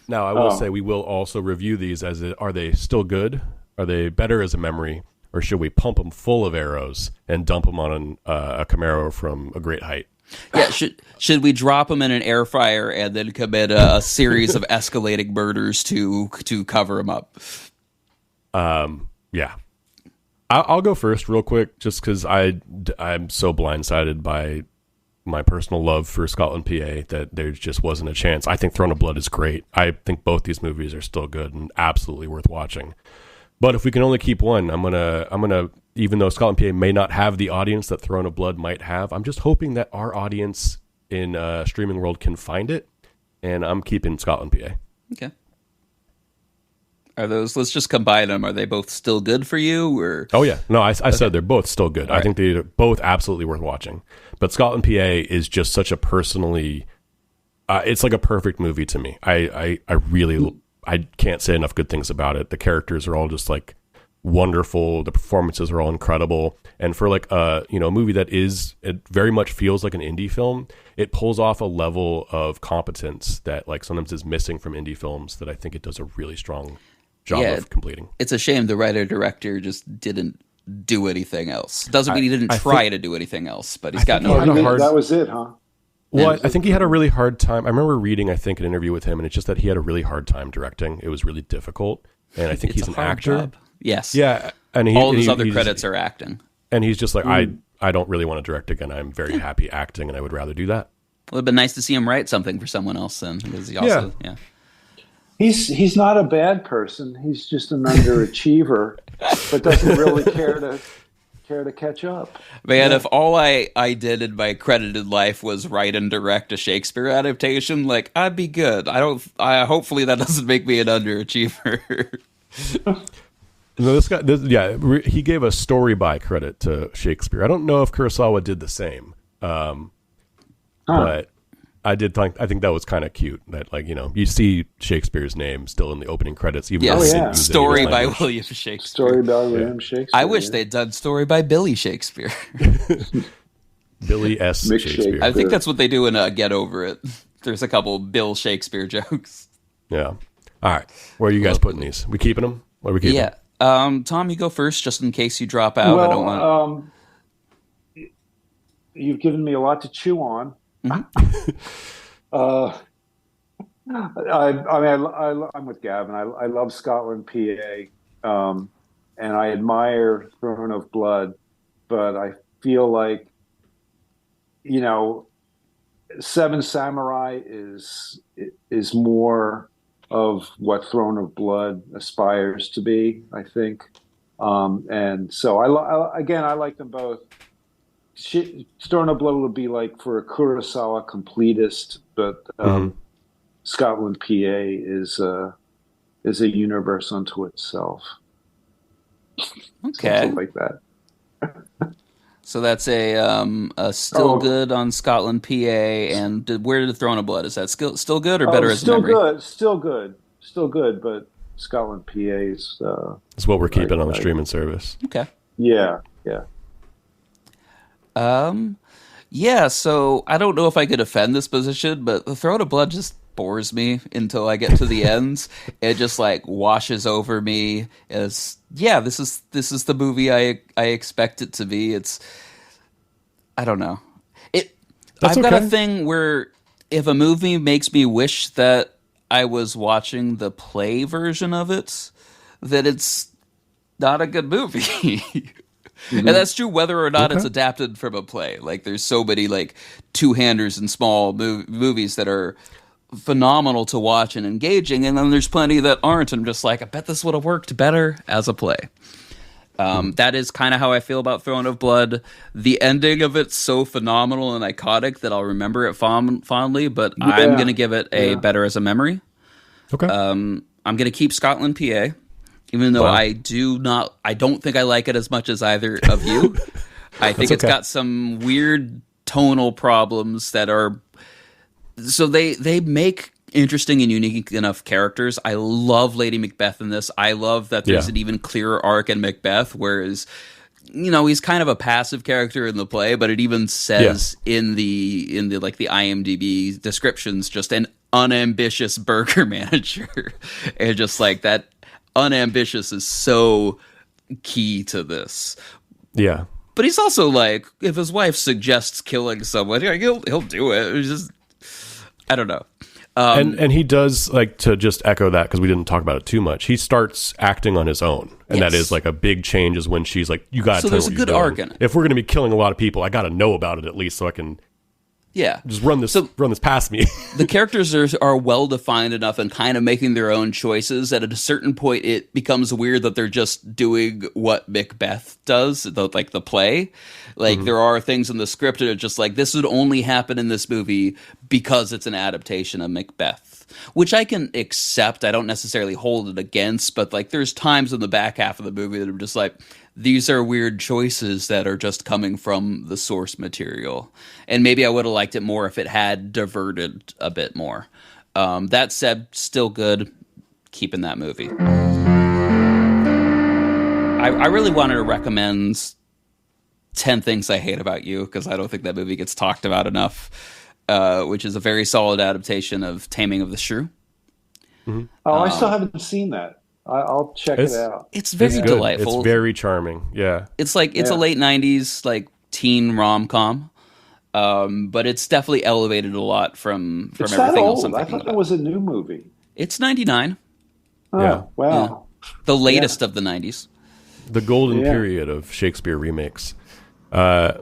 Now, I will say we will also review these are they still good? Are they better as a memory? Or should we pump them full of arrows and dump them on a Camaro from a great height? Yeah, should we drop them in an air fryer and then commit a series of escalating murders to cover them up? Yeah. I'll go first real quick just because I'm so blindsided by my personal love for Scotland, PA, that there just wasn't a chance. I think Throne of Blood is great. I think both these movies are still good and absolutely worth watching. But if we can only keep one, I'm gonna even though Scotland, PA may not have the audience that Throne of Blood might have, I'm just hoping that our audience in streaming world can find it, and I'm keeping Scotland, PA. Okay. Let's just combine them. Are they both still good for you? Or? Oh, yeah. No, I said they're both still good. All I think they're both absolutely worth watching. But Scotland, PA is just such a personally... it's like a perfect movie to me. I really... I can't say enough good things about it. The characters are all just like wonderful. The performances are all incredible. And for like a movie that it very much feels like an indie film, it pulls off a level of competence that like sometimes is missing from indie films that I think it does a really strong job of completing. It's a shame the writer-director just didn't do anything else. Doesn't mean he didn't try to do anything else, but he's got no... That was it, huh? Well, I think he had a really hard time. I remember reading, I think, an interview with him, and it's just that he had a really hard time directing. It was really difficult. And I think he's an actor. Job. Yes. Yeah. And all of his other credits are acting. And he's just like, I don't really want to direct again. I'm very happy acting, and I would rather do that. Well, it'd been nice to see him write something for someone else then. Because he also, He's not a bad person. He's just an underachiever, but doesn't really care to catch up. Man, if all I did in my credited life was write and direct a Shakespeare adaptation, like I'd be good. Hopefully that doesn't make me an underachiever. No, this guy, he gave a story by credit to Shakespeare. I don't know if Kurosawa did the same, but I think that was kind of cute that, like, you see Shakespeare's name still in the opening credits, even though Yes. they didn't use Story any by language. William Shakespeare. Story by William Shakespeare. I wish they'd done Story by Billy Shakespeare. Billy S. Mick Shakespeare. I think that's what they do in Get Over It. There's a couple Bill Shakespeare jokes. Yeah. All right. Where are you guys putting these? We keeping them? What are we keeping? Yeah. Tom, you go first, just in case you drop out. I don't want. You've given me a lot to chew on. Mm-hmm. I'm with Gavin. I love Scotland, PA, and I admire Throne of Blood, but I feel like, Seven Samurai is more of what Throne of Blood aspires to be, I think. And so I like them both. Throne of Blood would be like for a Kurosawa completist, but Scotland, PA is a universe unto itself. Okay, something like that. So that's a still good on Scotland, PA, and where did the Throne of Blood? Is that still good or better as a memory? Still good, but Scotland, PA is That's what we're keeping on the streaming service. Okay. Yeah. Yeah, so I don't know if I could defend this position, but the Throne of Blood just bores me until I get to the ends. It just like washes over me as this is the movie I expect it to be. I don't know. I've got a thing where if a movie makes me wish that I was watching the play version of it, that it's not a good movie. And that's true whether or not it's adapted from a play. Like, there's so many like two-handers and small movies that are phenomenal to watch and engaging, and then there's plenty that aren't. I'm just like, I bet this would have worked better as a play. That is kind of how I feel about Throne of Blood. The ending of it's so phenomenal and iconic that I'll remember it fondly, but I'm going to give it a better as a memory. Okay. I'm going to keep Scotland, PA. Even though I don't think I like it as much as either of you. I think it's got some weird tonal problems that are... So they make interesting and unique enough characters. I love Lady Macbeth in this. I love that there's an even clearer arc in Macbeth, whereas, he's kind of a passive character in the play, but it even says in the like the IMDb descriptions, just an unambitious burger manager. And just like that... unambitious is so key to this. Yeah. But he's also like, if his wife suggests killing someone, he'll do it. It's just, I don't know. And he does, like, to just echo that, because we didn't talk about it too much, he starts acting on his own. And that is like a big change, is when she's like, you gotta tell me what you're doing. So there's a good arc in it. If we're going to be killing a lot of people, I gotta know about it at least so I can... Yeah, just run this past me. The characters are well defined enough and kind of making their own choices. At a certain point, it becomes weird that they're just doing what Macbeth does, like the play. Like there are things in the script that are just like, this would only happen in this movie because it's an adaptation of Macbeth, which I can accept. I don't necessarily hold it against, but like there's times in the back half of the movie that I'm just like, these are weird choices that are just coming from the source material. And maybe I would have liked it more if it had diverted a bit more. That said, still good. Keeping that movie. I really wanted to recommend 10 Things I Hate About You, because I don't think that movie gets talked about enough, which is a very solid adaptation of Taming of the Shrew. I still haven't seen that. I'll check it out. It's very delightful. It's very charming. Yeah. It's like a late 90s like teen rom-com. But it's definitely elevated a lot from everything else I'm thinking I thought that was a new movie. It's 99. Oh, wow. Yeah. The latest of the 90s. The golden period of Shakespeare remakes. I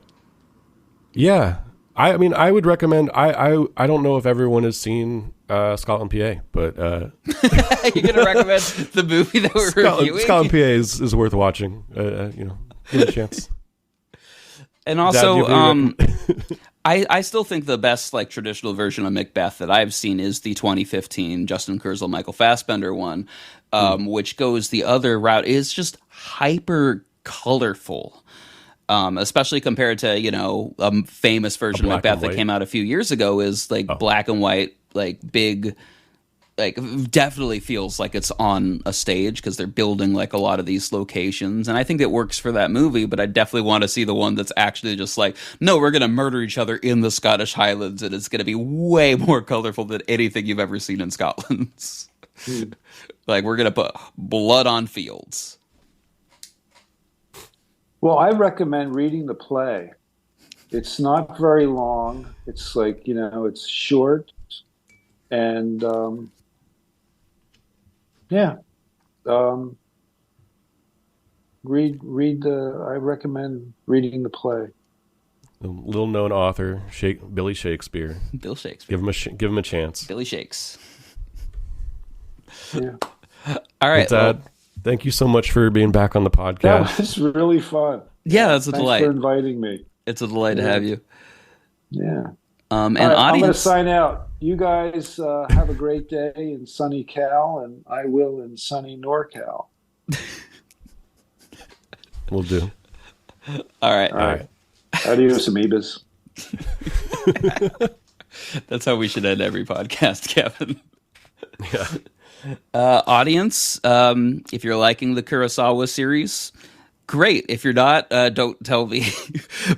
mean, I would recommend... I don't know if everyone has seen Scotland, PA, but... You're going to recommend the movie that we're reviewing? Scotland, PA is worth watching. Give it a chance. And also, I still think the best like traditional version of Macbeth that I've seen is the 2015 Justin Kurzel, Michael Fassbender one, which goes the other route. It's just hyper colorful. especially compared to, a famous version of black and Macbeth that white. came out a few years ago is like black and white, like big, like definitely feels like it's on a stage because they're building like a lot of these locations. And I think it works for that movie, but I definitely want to see the one that's actually just like, no, we're going to murder each other in the Scottish Highlands, and it's going to be way more colorful than anything you've ever seen in Scotland. Like, we're going to put blood on fields. Well, I recommend reading the play. It's not very long. It's like, it's short. And I recommend reading the play. A little known author, Billy Shakespeare. Bill Shakespeare. Give him a chance. Billy Shakes. Yeah. All right. Dad, thank you so much for being back on the podcast. That was really fun. Yeah, that's a Thanks delight. for inviting me. It's a delight to have you. Yeah. And All right, I'm going to audience, sign out. You guys have a great day in sunny Cal, and I will in sunny NorCal. We'll do. all right. All right. Adios, amoebas. That's how we should end every podcast, Kevin. Yeah. Audience, if you're liking the Kurosawa series, great. If you're not, don't tell me.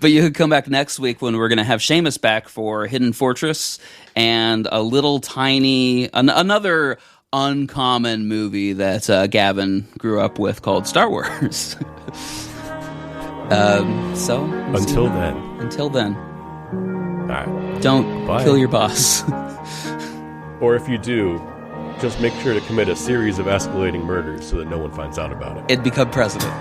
But you can come back next week when we're going to have Seamus back for Hidden Fortress and a little tiny, another uncommon movie that Gavin grew up with called Star Wars. So until then, All right. don't Bye. kill your boss. Or if you do, just make sure to commit a series of escalating murders so that no one finds out about it. And become president.